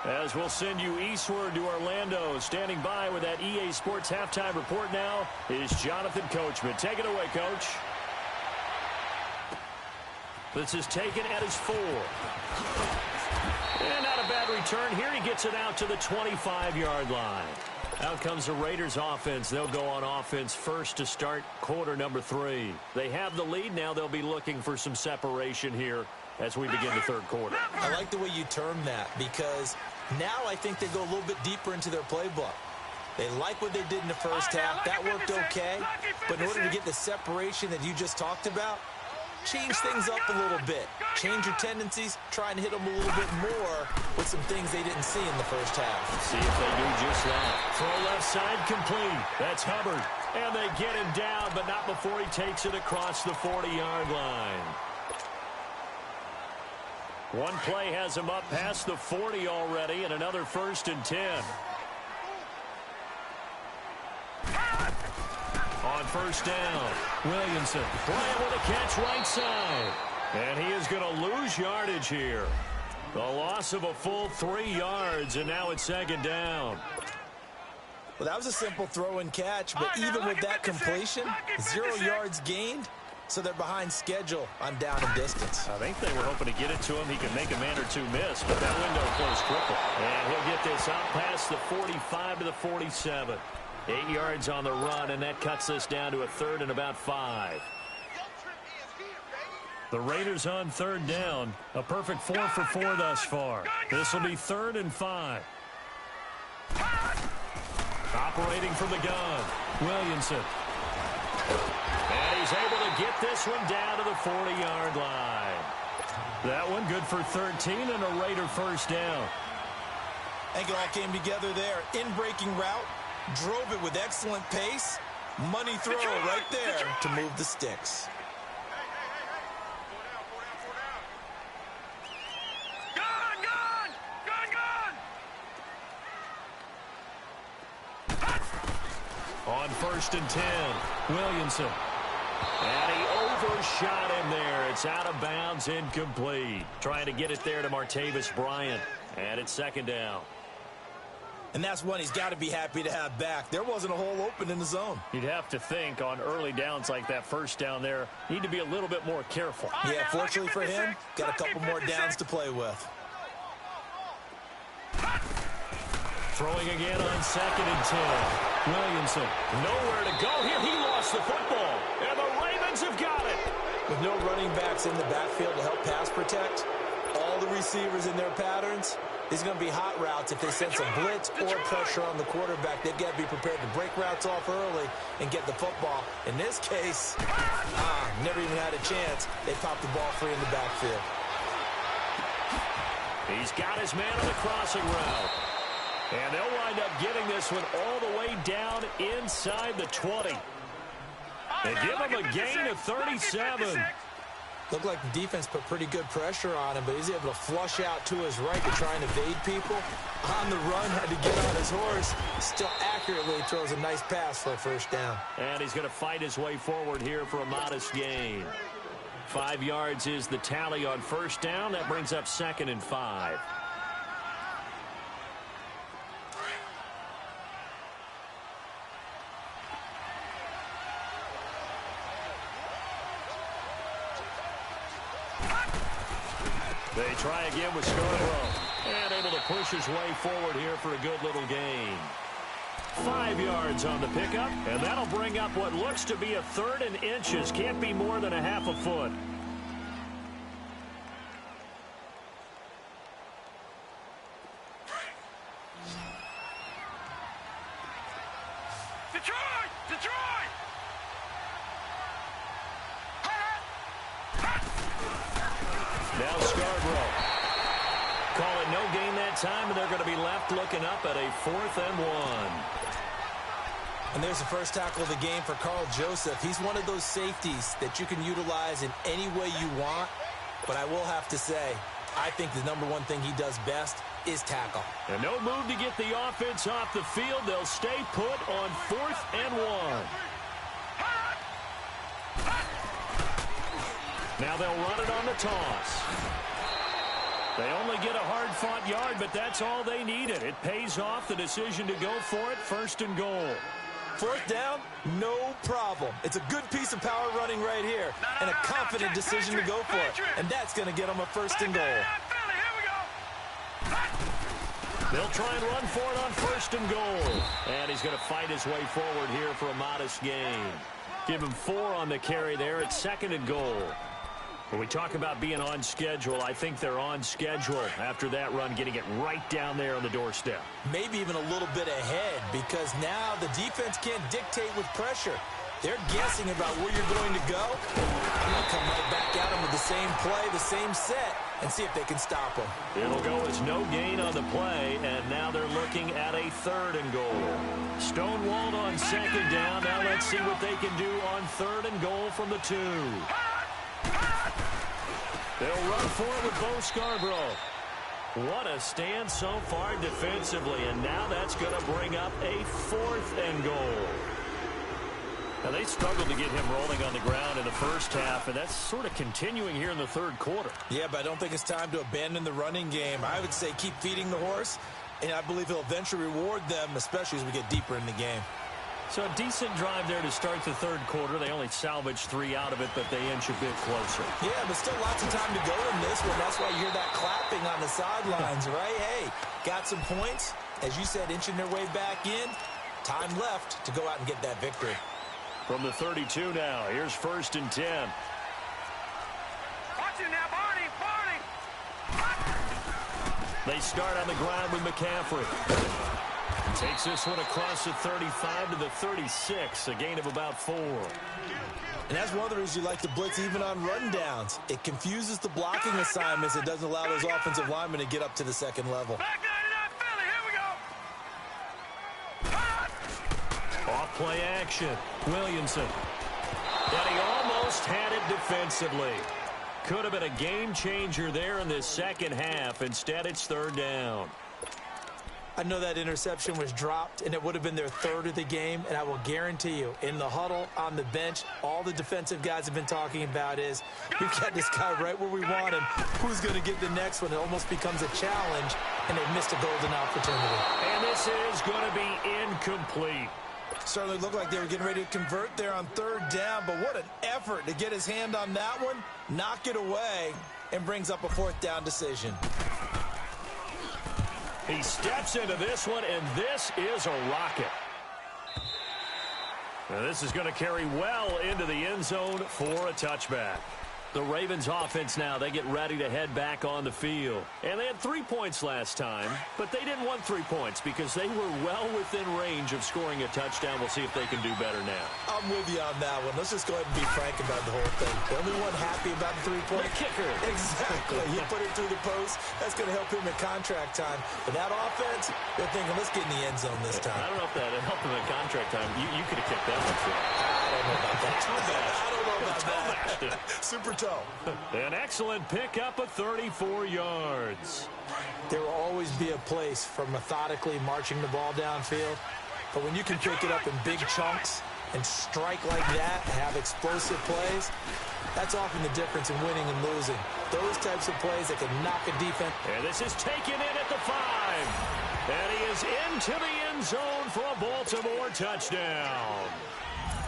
as we'll send you eastward to Orlando. Standing by with that EA Sports halftime report now is Jonathan Coachman. Take it away, Coach. This is taken at his 4. And not a bad return here. He gets it out to the 25-yard line. Out comes the Raiders offense. They'll go on offense first to start quarter number 3. They have the lead. Now they'll be looking for some separation here as we begin the third quarter. I like the way you term that, because now I think they go a little bit deeper into their playbook. They like what they did in the first half. That worked okay. But in order to get the separation that you just talked about, change things up a little bit. Change your tendencies. Try and hit them a little bit more with some things they didn't see in the first half. See if they do just that. Throw left side complete. That's Hubbard. And they get him down, but not before he takes it across the 40-yard line. One play has him up past the 40 already, and another 1st and 10. On first down, Williamson playing with a catch right side. And he is going to lose yardage here. The loss of a full 3 yards, and now it's 2nd down. Well, that was a simple throw and catch, but even with that completion, 0 yards gained, so they're behind schedule on down and distance. I think they were hoping to get it to him. He could make a man or 2 miss, but that window closed quickly. And he'll get this out past the 45 to the 47. 8 yards on the run, and that cuts us down to a 3rd and about 5. The Raiders on 3rd down. A perfect 4 for 4 thus far. This will be 3rd and 5. Operating from the gun, Williamson. And he's able to get this one down to the 40-yard line. That one good for 13 and a Raider first down. I think it all came together there. In-breaking route, drove it with excellent pace. Money throw right there to move the sticks. On 1st and 10, Williamson. And he overshot him there. It's out of bounds, incomplete. Trying to get it there to Martavis Bryant. And it's 2nd down. And that's one he's got to be happy to have back. There wasn't a hole open in the zone. You'd have to think on early downs like that first down there, need to be a little bit more careful. Yeah, fortunately for him, got a couple more downs to play with. Throwing again on 2nd and 10. Williamson, nowhere to go here. He lost the football, and the Ravens have got it. With no running backs in the backfield to help pass protect, all all the receivers in their patterns, these are going to be hot routes. If they sense a blitz or pressure on the quarterback, they've got to be prepared to break routes off early and get the football. In this case, never even had a chance. They popped the ball free in the backfield. He's got his man on the crossing route. And they'll wind up getting this one all the way down inside the 20. They give him a gain of 37. Looked like the defense put pretty good pressure on him, but he's able to flush out to his right to try and evade people. On the run, had to get on his horse. Still accurately throws a nice pass for a first down. And he's going to fight his way forward here for a modest gain. 5 yards is the tally on first down. That brings up 2nd and 5. They try again with Scarborough. And able to push his way forward here for a good little gain. 5 yards on the pickup. And that'll bring up what looks to be a 3rd and inches. Can't be more than a half a foot. Detroit! Detroit! Now Scarborough. Call it no gain that time, and they're going to be left looking up at a 4th and 1. And there's the first tackle of the game for Carl Joseph. He's one of those safeties that you can utilize in any way you want. But I will have to say, I think the #1 thing he does best is tackle. And no move to get the offense off the field. They'll stay put on 4th and 1. Now they'll run it on the toss. They only get a hard-fought yard, but that's all they needed. It pays off the decision to go for it, 1st and goal. 4th down, no problem. It's a good piece of power running right here, and a confident decision to go for it. And that's going to get them a 1st and goal. They'll try and run for it on 1st and goal. And he's going to fight his way forward here for a modest gain. Give him 4 on the carry there at 2nd and goal. When we talk about being on schedule, I think they're on schedule after that run, getting it right down there on the doorstep. Maybe even a little bit ahead, because now the defense can't dictate with pressure. They're guessing about where you're going to go. I'm going to come right back at them with the same play, the same set, and see if they can stop them. It'll go as no gain on the play, and now they're looking at a 3rd and goal. Stonewalled on 2nd down. Now let's see what they can do on 3rd and goal from the 2. They'll run for it with Bo Scarborough. What a stand so far defensively, and now that's going to bring up a 4th and goal. Now, they struggled to get him rolling on the ground in the first half, and that's sort of continuing here in the 3rd quarter. Yeah, but I don't think it's time to abandon the running game. I would say keep feeding the horse, and I believe he'll eventually reward them, especially as we get deeper in the game. So a decent drive there to start the 3rd quarter. They only salvaged 3 out of it, but they inch a bit closer. Yeah, but still lots of time to go in this one. That's why you hear that clapping on the sidelines, right? Hey, got some points. As you said, inching their way back in. Time left to go out and get that victory. From the 32 now, here's 1st and 10. Watch it now, Barney! They start on the ground with McCaffrey. Takes this one across the 35 to the 36, a gain of about 4. And that's one of the reasons you like to blitz even on rundowns. It confuses the blocking assignments. It doesn't allow those offensive linemen to get up to the 2nd level. Back 99 Philly, here we go! Off-play action. Williamson. And he almost had it defensively. Could have been a game changer there in the 2nd half. Instead, it's 3rd down. I know that interception was dropped, and it would have been their 3rd of the game, and I will guarantee you, in the huddle, on the bench, all the defensive guys have been talking about is, we've got this guy right where we want him. Who's going to get the next one? It almost becomes a challenge, and they've missed a golden opportunity. And this is going to be incomplete. Certainly looked like they were getting ready to convert there on 3rd down, but what an effort to get his hand on that one, knock it away, and brings up a 4th down decision. He steps into this one, and this is a rocket. Now this is going to carry well into the end zone for a touchback. The Ravens offense now, they get ready to head back on the field. And they had 3 points last time, but they didn't want 3 points because they were well within range of scoring a touchdown. We'll see if they can do better now. I'm with you on that one. Let's just go ahead and be frank about the whole thing. The only one happy about the 3-point. The kicker. Exactly. He put it through the post. That's going to help him in contract time. But that offense, they're thinking, let's get in the end zone this time. I don't know if that helped him in contract time. You could have kicked that one too. I don't know about that. I don't know about Toe-bashed that. Super toe. An excellent pickup of 34 yards. There will always be a place for methodically marching the ball downfield. But when you can pick it up in big chunks and strike like that, have explosive plays, that's often the difference in winning and losing. Those types of plays that can knock a defense. And this is taken in at the 5. And he is into the end zone for a Baltimore touchdown.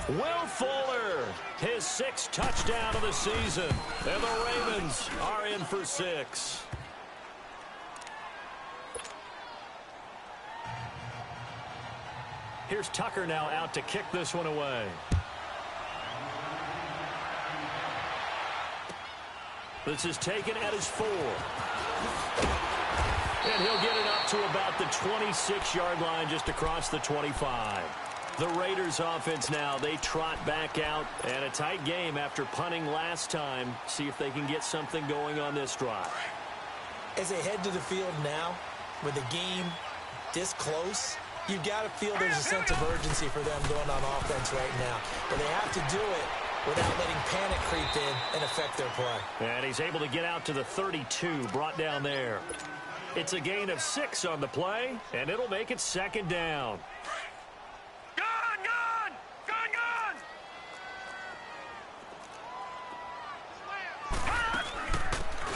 Will Fuller, his 6th touchdown of the season. And the Ravens are in for 6. Here's Tucker now out to kick this one away. This is taken at his 4. And he'll get it up to about the 26-yard line, just across the 25. The Raiders offense now, they trot back out. And a tight game after punting last time. See if they can get something going on this drive. As they head to the field now, with the game this close, you've got to feel there's a sense of urgency for them going on offense right now. But they have to do it without letting panic creep in and affect their play. And he's able to get out to the 32, brought down there. It's a gain of 6 on the play, and it'll make it 2nd down.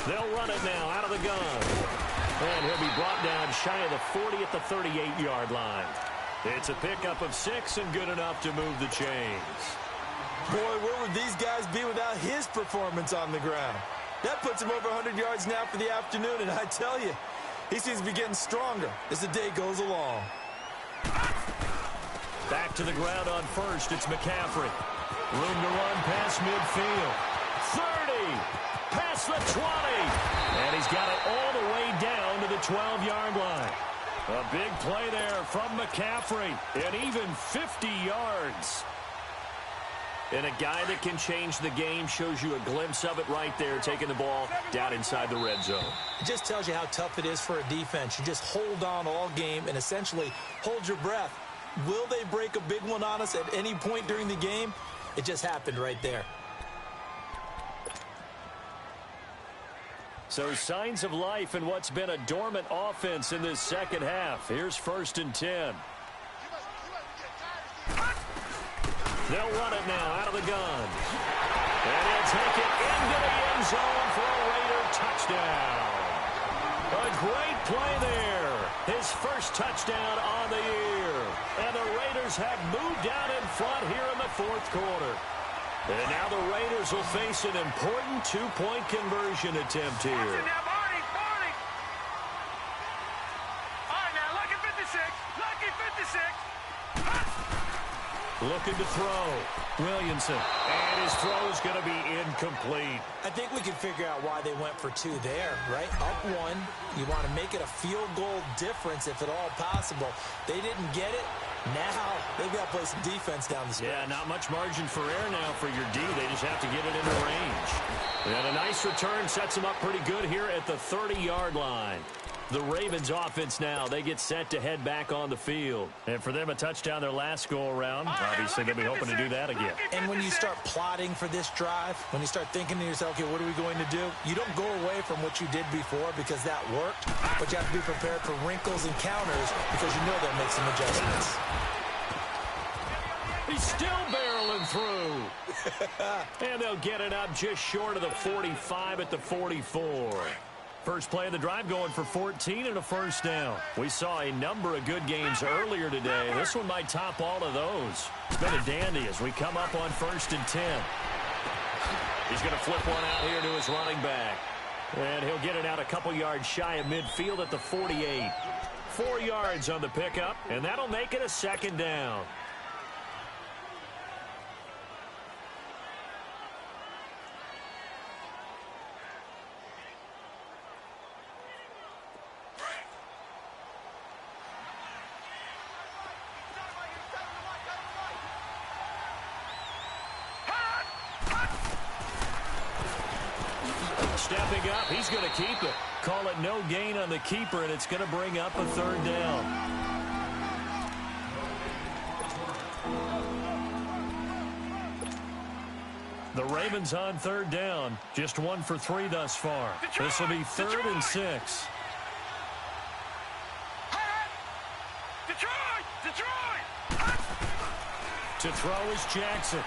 They'll run it now out of the gun. And he'll be brought down shy of the 40 at the 38-yard line. It's a pickup of 6 and good enough to move the chains. Boy, where would these guys be without his performance on the ground? That puts him over 100 yards now for the afternoon, and I tell you, he seems to be getting stronger as the day goes along. Back to the ground on first. It's McCaffrey. Room to run past midfield. 30. Past the 20. And he's got it all the way down to the 12-yard line. A big play there from McCaffrey. And even 50 yards. And a guy that can change the game, shows you a glimpse of it right there, taking the ball down inside the red zone. It just tells you how tough it is for a defense. You just hold on all game and essentially hold your breath. Will they break a big one on us at any point during the game? It just happened right there. So signs of life in what's been a dormant offense in this second half. Here's 1st and 10. They'll run it now out of the gun. And he'll take it into the end zone for a Raider touchdown. A great play there. His first touchdown on the year. And the Raiders have moved down in front here in the 4th quarter. And now the Raiders will face an important 2-point conversion attempt here. Barney. All right, now, lucky 56. Lucky 56. Looking to throw. Williamson. And his throw is going to be incomplete. I think we can figure out why they went for 2 there, right? Up 1. You want to make it a field goal difference if at all possible. They didn't get it. Now they've got to play some defense down the stretch. Yeah, not much margin for error now for your D. They just have to get it into range. And a nice return sets them up pretty good here at the 30-yard line. The Ravens offense now, they get set to head back on the field. And for them, a touchdown their last go-around. Obviously, they'll be hoping to do that again. And when you start plotting for this drive, when you start thinking to yourself, okay, what are we going to do? You don't go away from what you did before because that worked, but you have to be prepared for wrinkles and counters because you know they'll make some adjustments. He's still barreling through. And they'll get it up just short of the 45 at the 44. First play of the drive going for 14 and a first down. We saw a number of good games earlier today. This one might top all of those. It's been a dandy as we come up on 1st and 10. He's going to flip one out here to his running back. And he'll get it out a couple yards shy of midfield at the 48. 4 yards on the pickup, and that'll make it a 2nd down. up. He's going to keep it. Call it no gain on the keeper, and it's going to bring up a third down. The Ravens on third down. Just 1 for 3 thus far. This will be 3rd and 6. To throw is Jackson.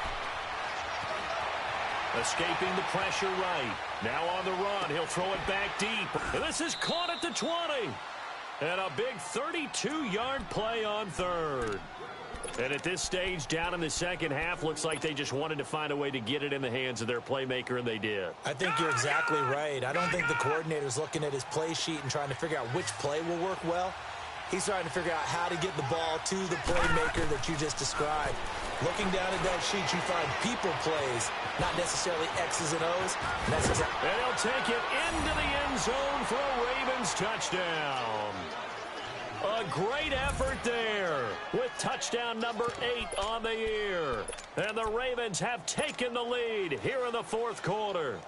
Escaping the pressure right. Now on the run. He'll throw it back deep. And this is caught at the 20. And a big 32-yard play on third. And at this stage, down in the second half, looks like they just wanted to find a way to get it in the hands of their playmaker, and they did. I think you're exactly right. I don't think the coordinator's looking at his play sheet and trying to figure out which play will work well. He's trying to figure out how to get the ball to the playmaker that you just described. Looking down at that sheet, you find people plays, not necessarily X's and O's. And that's exactly. And he'll take it into the end zone for a Ravens touchdown. A great effort there with touchdown number 8 on the year. And the Ravens have taken the lead here in the fourth quarter.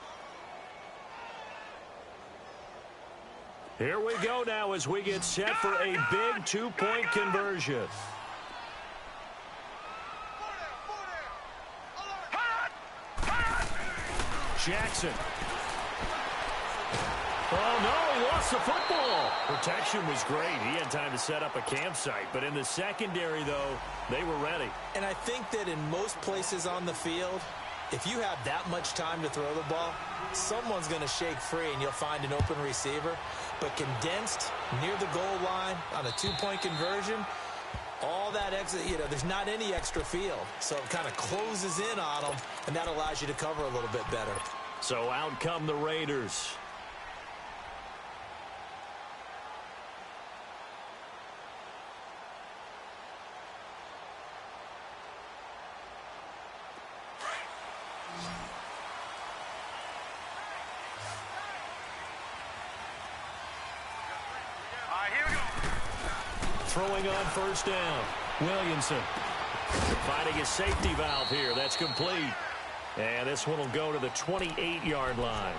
Here we go now as we get set for a big 2-point conversion. Jackson. Oh, no, he lost the football. Protection was great. He had time to set up a campsite. But in the secondary, though, they were ready. And I think that in most places on the field, if you have that much time to throw the ball, someone's going to shake free and you'll find an open receiver. But condensed near the goal line on a 2-point conversion, all that extra, there's not any extra field. So it kind of closes in on them, and that allows you to cover a little bit better. So out come the Raiders. Throwing on first down. Williamson finding his safety valve here. That's complete. And this one will go to the 28-yard line.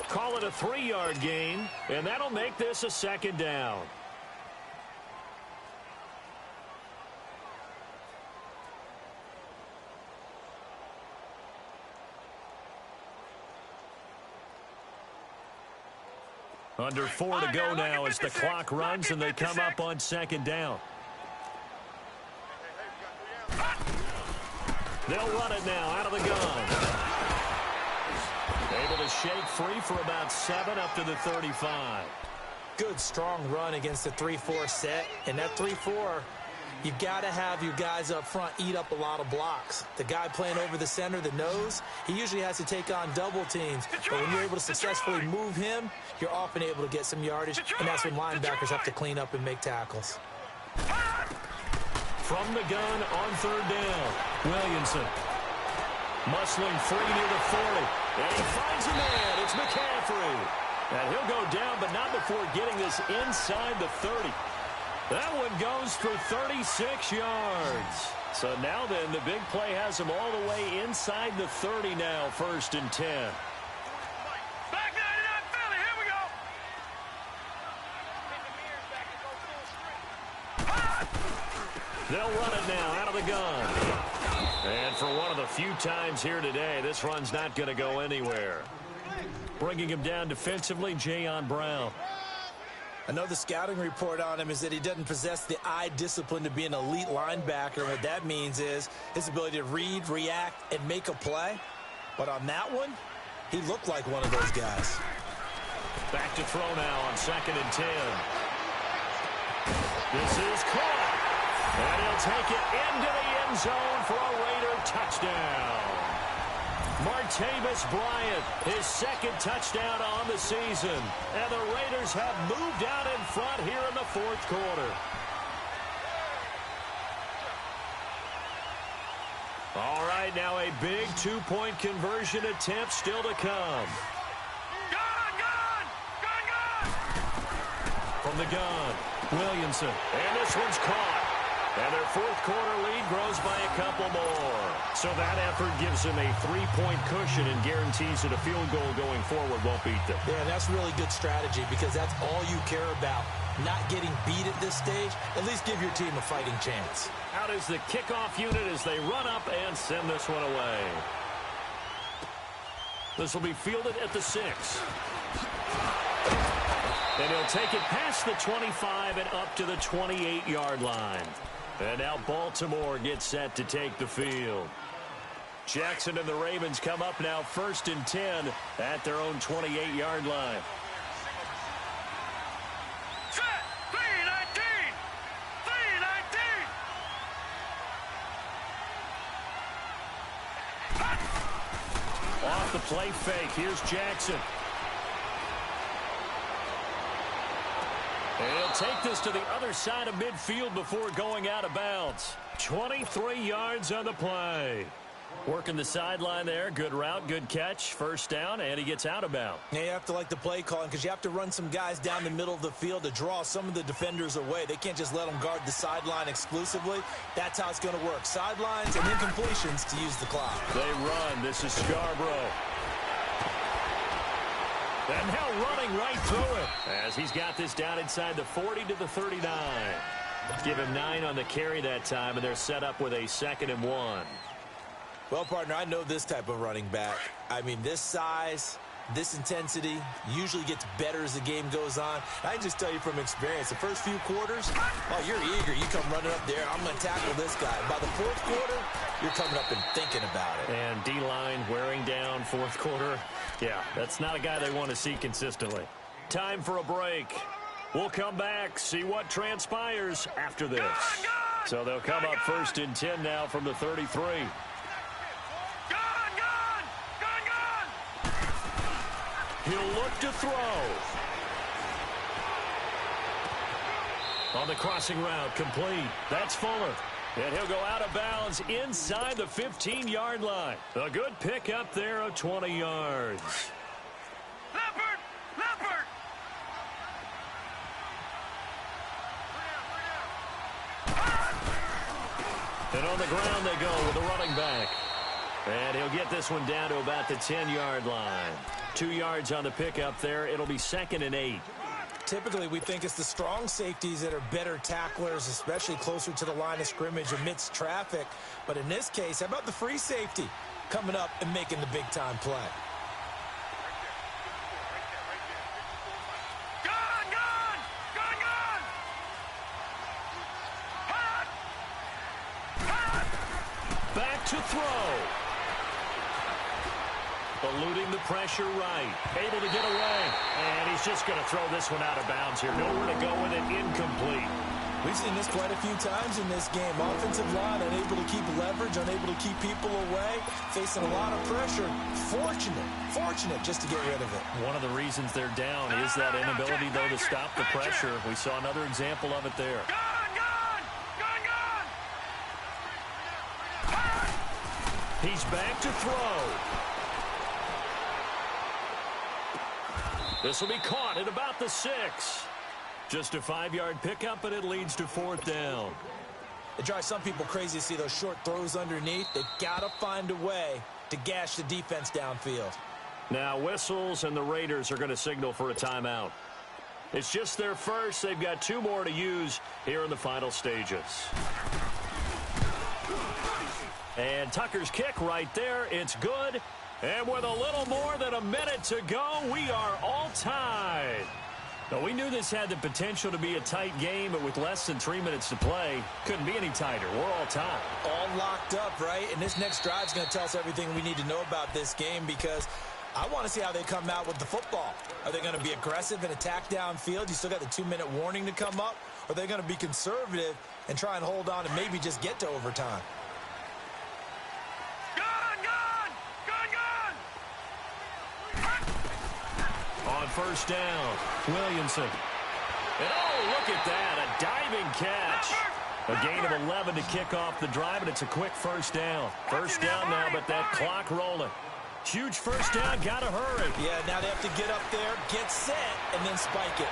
Call it a 3-yard gain, and that'll make this a second down. Under 4 to go now as the clock runs and they come up on second down. They'll run it now out of the gun. Able to shake free for about 7 up to the 35. Good, strong run against the 3-4 set. And that 3-4, you've got to have your guys up front eat up a lot of blocks. The guy playing over the center, the nose, he usually has to take on double teams. But when you're able to successfully move him, you're often able to get some yardage, and that's when linebackers have to clean up and make tackles. From the gun on third down, Williamson. Muscling free near the 40. And he finds a man. It's McCaffrey. And he'll go down, but not before getting this inside the 30. That one goes for 36 yards. So now then, the big play has him all the way inside the 30 now, 1st and 10. Back 99 Philly, here we go. They'll run it now out of the gun. And for one of the few times here today, this run's not going to go anywhere. Bringing him down defensively, Jayon Brown. I know the scouting report on him is that he doesn't possess the eye discipline to be an elite linebacker. What that means is his ability to read, react, and make a play. But on that one, he looked like one of those guys. Back to throw now on 2nd and 10. This is caught. And he'll take it into the end zone for a Raider touchdown. Martavis Bryant, his 2nd touchdown on the season. And the Raiders have moved out in front here in the 4th quarter. All right, now a big 2-point conversion attempt still to come. Gun! From the gun, Williamson. And this one's caught. And their fourth quarter lead grows by a couple more. So that effort gives them a 3-point cushion and guarantees that a field goal going forward won't beat them. Yeah, that's really good strategy because that's all you care about. Not getting beat at this stage. At least give your team a fighting chance. Out is the kickoff unit as they run up and send this one away. This will be fielded at the 6. And he'll take it past the 25 and up to the 28-yard line. And now Baltimore gets set to take the field. Jackson and the Ravens come up now 1st and 10 at their own 28-yard line. Set. 3-19. 3-19. Off the play fake. Here's Jackson. And he'll take this to the other side of midfield before going out of bounds. 23 yards on the play. Working the sideline there. Good route, good catch. First down, and he gets out of bounds. Yeah, you have to like the play calling because you have to run some guys down the middle of the field to draw some of the defenders away. They can't just let them guard the sideline exclusively. That's how it's going to work. Sidelines and incompletions to use the clock. They run. This is Scarborough. And now running right through it as he's got this down inside the 40 to the 39. Give him 9 on the carry that time, and they're set up with a 2nd and 1. Well, partner, I know this type of running back. I mean, this size, this intensity usually gets better as the game goes on. I can just tell you from experience, the first few quarters, oh, you're eager. You come running up there. I'm going to tackle this guy. By the 4th quarter, you're coming up and thinking about it. And D-line wearing down 4th quarter. Yeah, that's not a guy they want to see consistently. Time for a break. We'll come back, see what transpires after this. So they'll come up 1st and 10 now from the 33. He'll look to throw. On the crossing route, complete. That's Fuller. And he'll go out of bounds inside the 15-yard line. A good pickup there of 20 yards. Leopard! Leopard! And on the ground they go with the running back. And he'll get this one down to about the 10-yard line. 2 yards on the pickup there. It'll be 2nd and 8. Typically, we think it's the strong safeties that are better tacklers, especially closer to the line of scrimmage amidst traffic. But in this case, how about the free safety coming up and making the big-time play? Gone! Gone! Gone! Gone! Hot! Hot! Back to throw. Eluding the pressure right. Able to get away. And he's just going to throw this one out of bounds here. Nowhere to go with it. Incomplete. We've seen this quite a few times in this game. Offensive line unable to keep leverage, unable to keep people away, facing a lot of pressure. Fortunate just to get rid of it. One of the reasons they're down is that inability, though, to stop the pressure. We saw another example of it there. Gone! Gone! Gone! Gone! He's back to throw. This will be caught at about the 6. Just a 5-yard pickup, and it leads to 4th down. It drives some people crazy to see those short throws underneath. They've got to find a way to gash the defense downfield. Now whistles, and the Raiders are going to signal for a timeout. It's just their first. They've got 2 more to use here in the final stages. And Tucker's kick right there. It's good. And with a little more than a minute to go, we are all tied. Now, we knew this had the potential to be a tight game, but with less than 3 minutes to play, couldn't be any tighter. We're all tied. All locked up, right? And this next drive is going to tell us everything we need to know about this game because I want to see how they come out with the football. Are they going to be aggressive and attack downfield? You still got the 2-minute warning to come up? Or are they going to be conservative and try and hold on and maybe just get to overtime? On first down, Williamson. And oh, look at that, a diving catch. A gain of 11 to kick off the drive, and it's a quick first down. First down now, but that clock rolling. Huge first down, gotta hurry. Yeah, now they have to get up there, get set, and then spike it.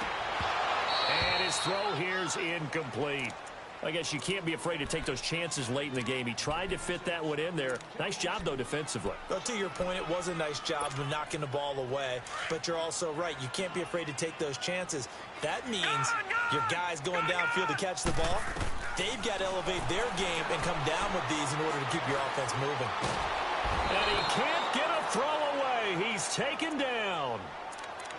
And his throw here's incomplete. I guess you can't be afraid to take those chances late in the game. He tried to fit that one in there. Nice job, though, defensively. Well, to your point, it was a nice job of knocking the ball away. But you're also right. You can't be afraid to take those chances. That means your guys going downfield to catch the ball, they've got to elevate their game and come down with these in order to keep your offense moving. And he can't get a throw away. He's taken down.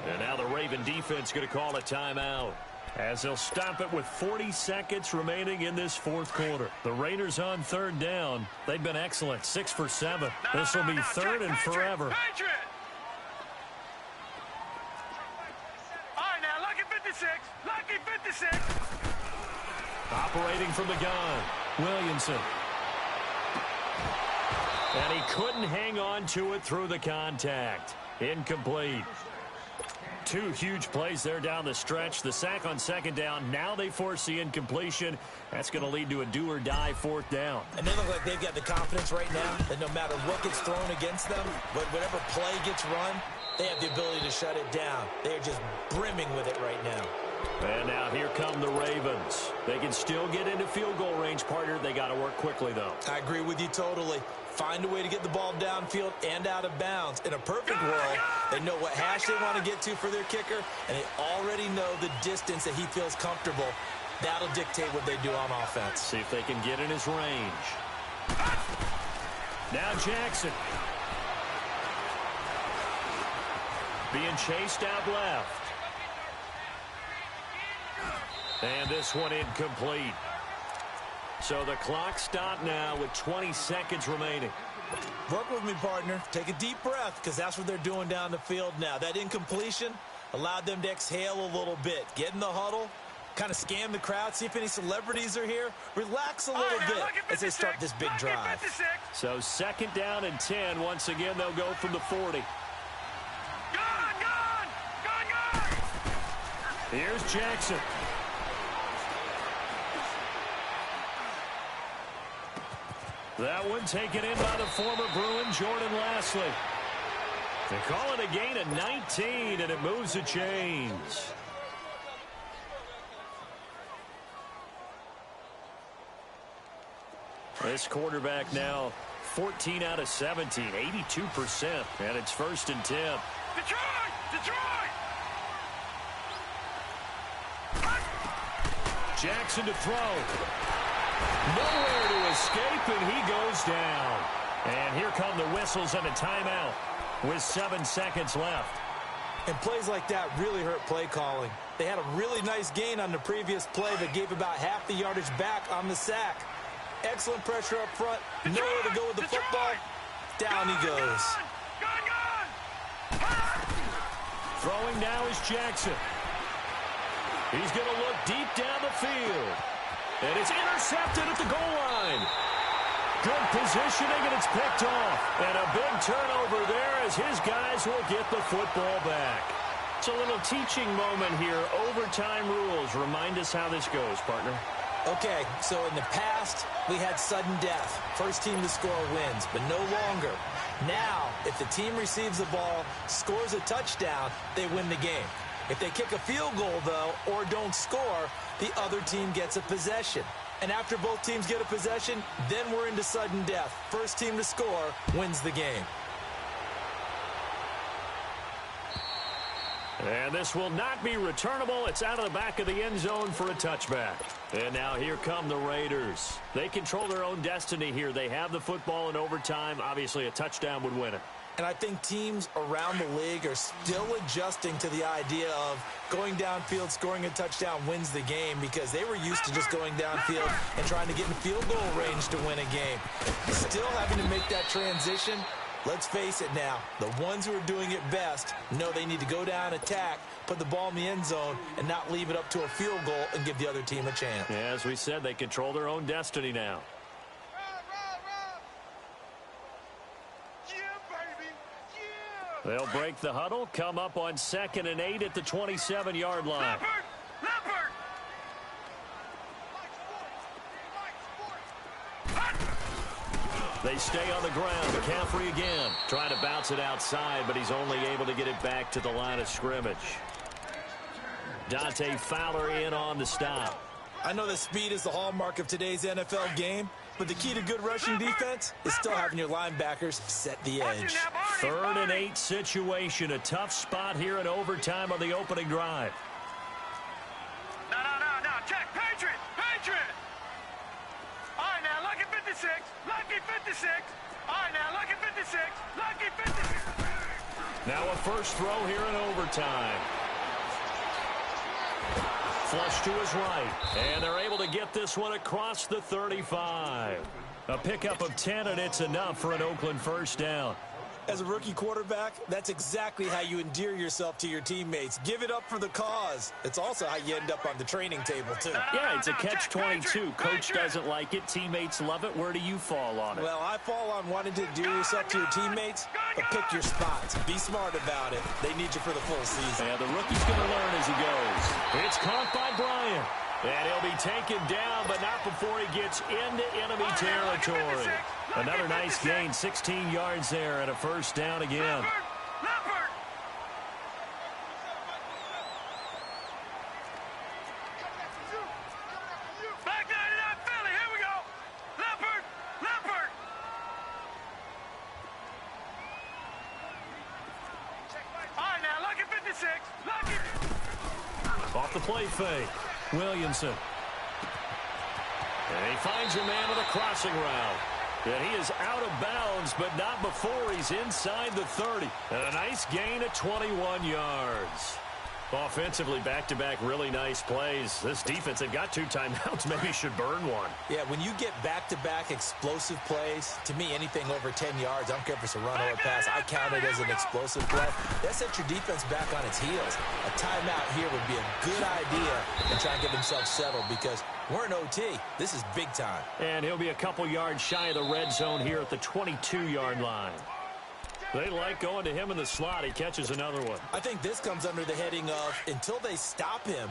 And now the Raven defense going to call a timeout, as they'll stop it with 40 seconds remaining in this fourth quarter. The Raiders on third down. They've been excellent, 6 for 7. This will be third and forever. Patriot. All right, now, lucky 56. Lucky 56. Operating from the gun, Williamson. And he couldn't hang on to it through the contact. Incomplete. Two huge plays there down the stretch. The sack on second down. Now they force the incompletion. That's going to lead to a do-or-die fourth down. And they look like they've got the confidence right now that no matter what gets thrown against them, whatever play gets run, they have the ability to shut it down. They're just brimming with it right now. And now here come the Ravens. They can still get into field goal range, partner. They got to work quickly, though. I agree with you totally. Find a way to get the ball downfield and out of bounds. In a perfect world, they know what hash they want to get to for their kicker, and they already know the distance that he feels comfortable. That'll dictate what they do on offense. See if they can get in his range. Now Jackson. Being chased out left. And this one incomplete. So the clock stopped now with 20 seconds remaining. Work with me, partner. Take a deep breath, because that's what they're doing down the field now. That incompletion allowed them to exhale a little bit. Get in the huddle, kind of scan the crowd, see if any celebrities are here. Relax a little bit as they start this big drive. So second down and 10. Once again, they'll go from the 40. Gone! Here's Jackson. That one taken in by the former Bruin, Jordan Lasley. They call it a gain of 19, and it moves the chains. This quarterback now 14 out of 17, 82%, and it's first and 10. Detroit! Jackson to throw. Nowhere to escape, and he goes down. And here come the whistles and a timeout with 7 seconds left. And plays like that really hurt play calling. They had a really nice gain on the previous play that gave about half the yardage back on the sack. Excellent pressure up front. Nowhere to go with the football. Down he goes. Throwing now is Jackson. He's going to look deep down the field. And it's intercepted at the goal line. Good positioning, and it's picked off. And a big turnover there as his guys will get the football back. It's a little teaching moment here. Overtime rules. Remind us how this goes, partner. Okay, so in the past, we had sudden death. First team to score wins, but no longer. Now, if the team receives the ball, scores a touchdown, they win the game. If they kick a field goal, though, or don't score, the other team gets a possession. And after both teams get a possession, then we're into sudden death. First team to score wins the game. And this will not be returnable. It's out of the back of the end zone for a touchback. And now here come the Raiders. They control their own destiny here. They have the football in overtime. Obviously, a touchdown would win it. And I think teams around the league are still adjusting to the idea of going downfield, scoring a touchdown wins the game, because they were used to just going downfield and trying to get in field goal range to win a game. Still having to make that transition. Let's face it now, the ones who are doing it best know they need to go down, attack, put the ball in the end zone, and not leave it up to a field goal and give the other team a chance. Yeah, as we said, they control their own destiny now. They'll break the huddle, come up on 2nd and 8 at the 27-yard line. Leopard! They stay on the ground. McCaffrey again, trying to bounce it outside, but he's only able to get it back to the line of scrimmage. Dante Fowler in on the stop. I know that speed is the hallmark of today's NFL game, but the key to good rushing defense is still having your linebackers set the edge. 3rd and 8 situation. A tough spot here in overtime on the opening drive. No. Check. Patriot. All right, now, lucky 56. Lucky 56. All right, now, lucky 56. Lucky 56. Now a first throw here in overtime. Flush to his right. And they're able to get this one across the 35. A pickup of 10, and it's enough for an Oakland first down. As a rookie quarterback, that's exactly how you endear yourself to your teammates. Give it up for the cause. It's also how you end up on the training table, too. Yeah, it's a catch-22. Coach doesn't like it. Teammates love it. Where do you fall on it? Well, I fall on wanting to endear yourself to your teammates, but pick your spots. Be smart about it. They need you for the full season. Yeah, the rookie's going to learn as he goes. It's caught by Bryant. And he'll be taken down, but not before he gets into enemy territory. Another nice gain, 16 yards there, and a first down again. Leopard. Back 99 Philly, here we go. Leopard. All right, now, lucky 56. Lucky. Off the play fake. Williamson. And he finds a man with a crossing route. And he is out of bounds, but not before he's inside the 30. And a nice gain of 21 yards. Offensively, back-to-back really nice plays. This defense, they've got 2 timeouts. Maybe should burn one. Yeah, when you get back-to-back explosive plays, to me, anything over 10 yards, I don't care if it's a run or a pass, I count it as an explosive play. That sets your defense back on its heels. A timeout here would be a good idea and try and get themselves settled because we're in OT. This is big time. And he'll be a couple yards shy of the red zone here at the 22-yard line. They like going to him in the slot. He catches another one. I think this comes under the heading of until they stop him,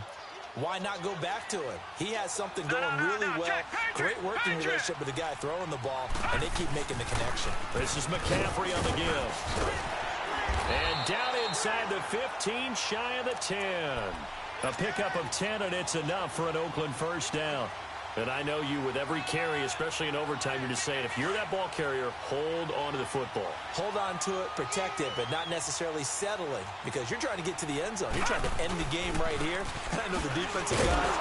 why not go back to him? He has something going really well. Great working relationship with the guy throwing the ball, and they keep making the connection. This is McCaffrey on the give. And down inside the 15, shy of the 10. A pickup of 10, and it's enough for an Oakland first down. And I know you, with every carry, especially in overtime, you're just saying, if you're that ball carrier, hold on to the football. Hold on to it, protect it, but not necessarily settling because you're trying to get to the end zone. You're trying to end the game right here. And I know the defensive guys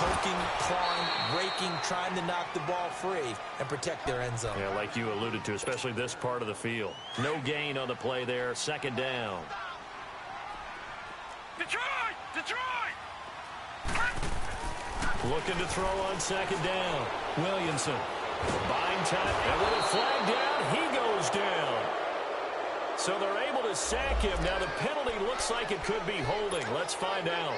poking, clawing, raking, trying to knock the ball free and protect their end zone. Yeah, like you alluded to, especially this part of the field. No gain on the play there, second down. Detroit! Looking to throw on second down. Williamson. Buying time. And with a flag down, he goes down. So they're able to sack him. Now the penalty looks like it could be holding. Let's find out.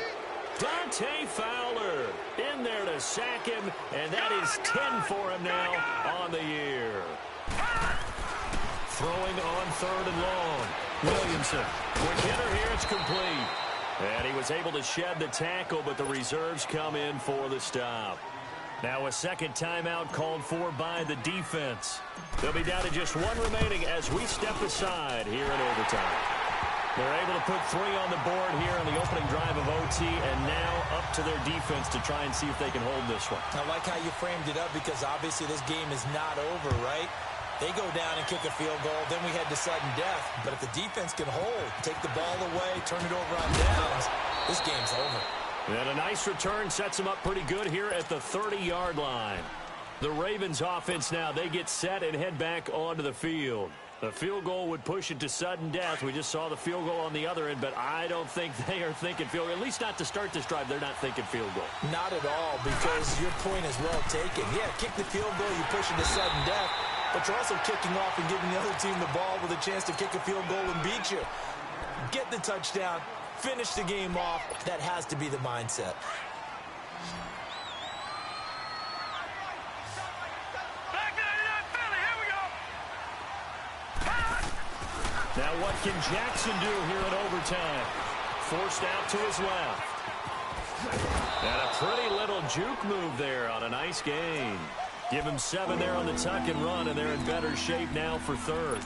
Dante Fowler in there to sack him. And that is 10 for him now on the year. Throwing on 3rd and long. Williamson. Quick hitter here. It's complete. And he was able to shed the tackle, but the reserves come in for the stop. Now a second timeout called for by the defense. They'll be down to just 1 remaining as we step aside here in overtime. They're able to put 3 on the board here on the opening drive of OT, and now up to their defense to try and see if they can hold this one. I like how you framed it up because obviously this game is not over, right? They go down and kick a field goal, then we head to sudden death. But if the defense can hold, take the ball away, turn it over on downs, this game's over. And a nice return sets them up pretty good here at the 30-yard line. The Ravens offense now, they get set and head back onto the field. The field goal would push it to sudden death. We just saw the field goal on the other end, but I don't think they are thinking field goal. At least not to start this drive. They're not thinking field goal. Not at all, because your point is well taken. Yeah, kick the field goal, you push it to sudden death, but you're also kicking off and giving the other team the ball with a chance to kick a field goal and beat you. Get the touchdown, finish the game off. That has to be the mindset. Now what can Jackson do here in overtime? Forced out to his left. And a pretty little juke move there on a nice gain. Give him 7 there on the tuck and run, and they're in better shape now for 3rd.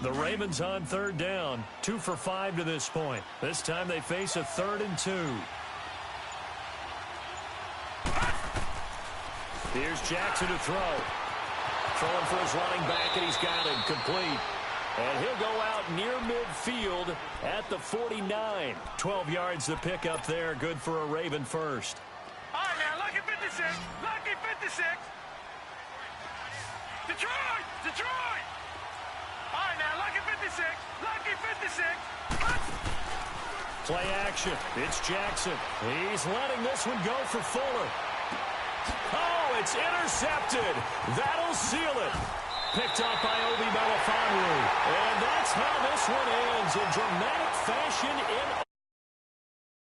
The Ravens on third down. 2 for 5 to this point. This time they face a 3rd and 2. Here's Jackson to throw. Throwing for his running back, and he's got it. Complete. And he'll go out near midfield at the 49. 12 yards to pick up there. Good for a Raven first. All right, now, lucky 56. Lucky 56. Detroit! Detroit! All right, now, lucky 56. Lucky 56. Play action. It's Jackson. He's letting this one go for Fuller. Oh, it's intercepted. That'll seal it. Picked up by Obi Melifonwu. And that's how this one ends in dramatic fashion in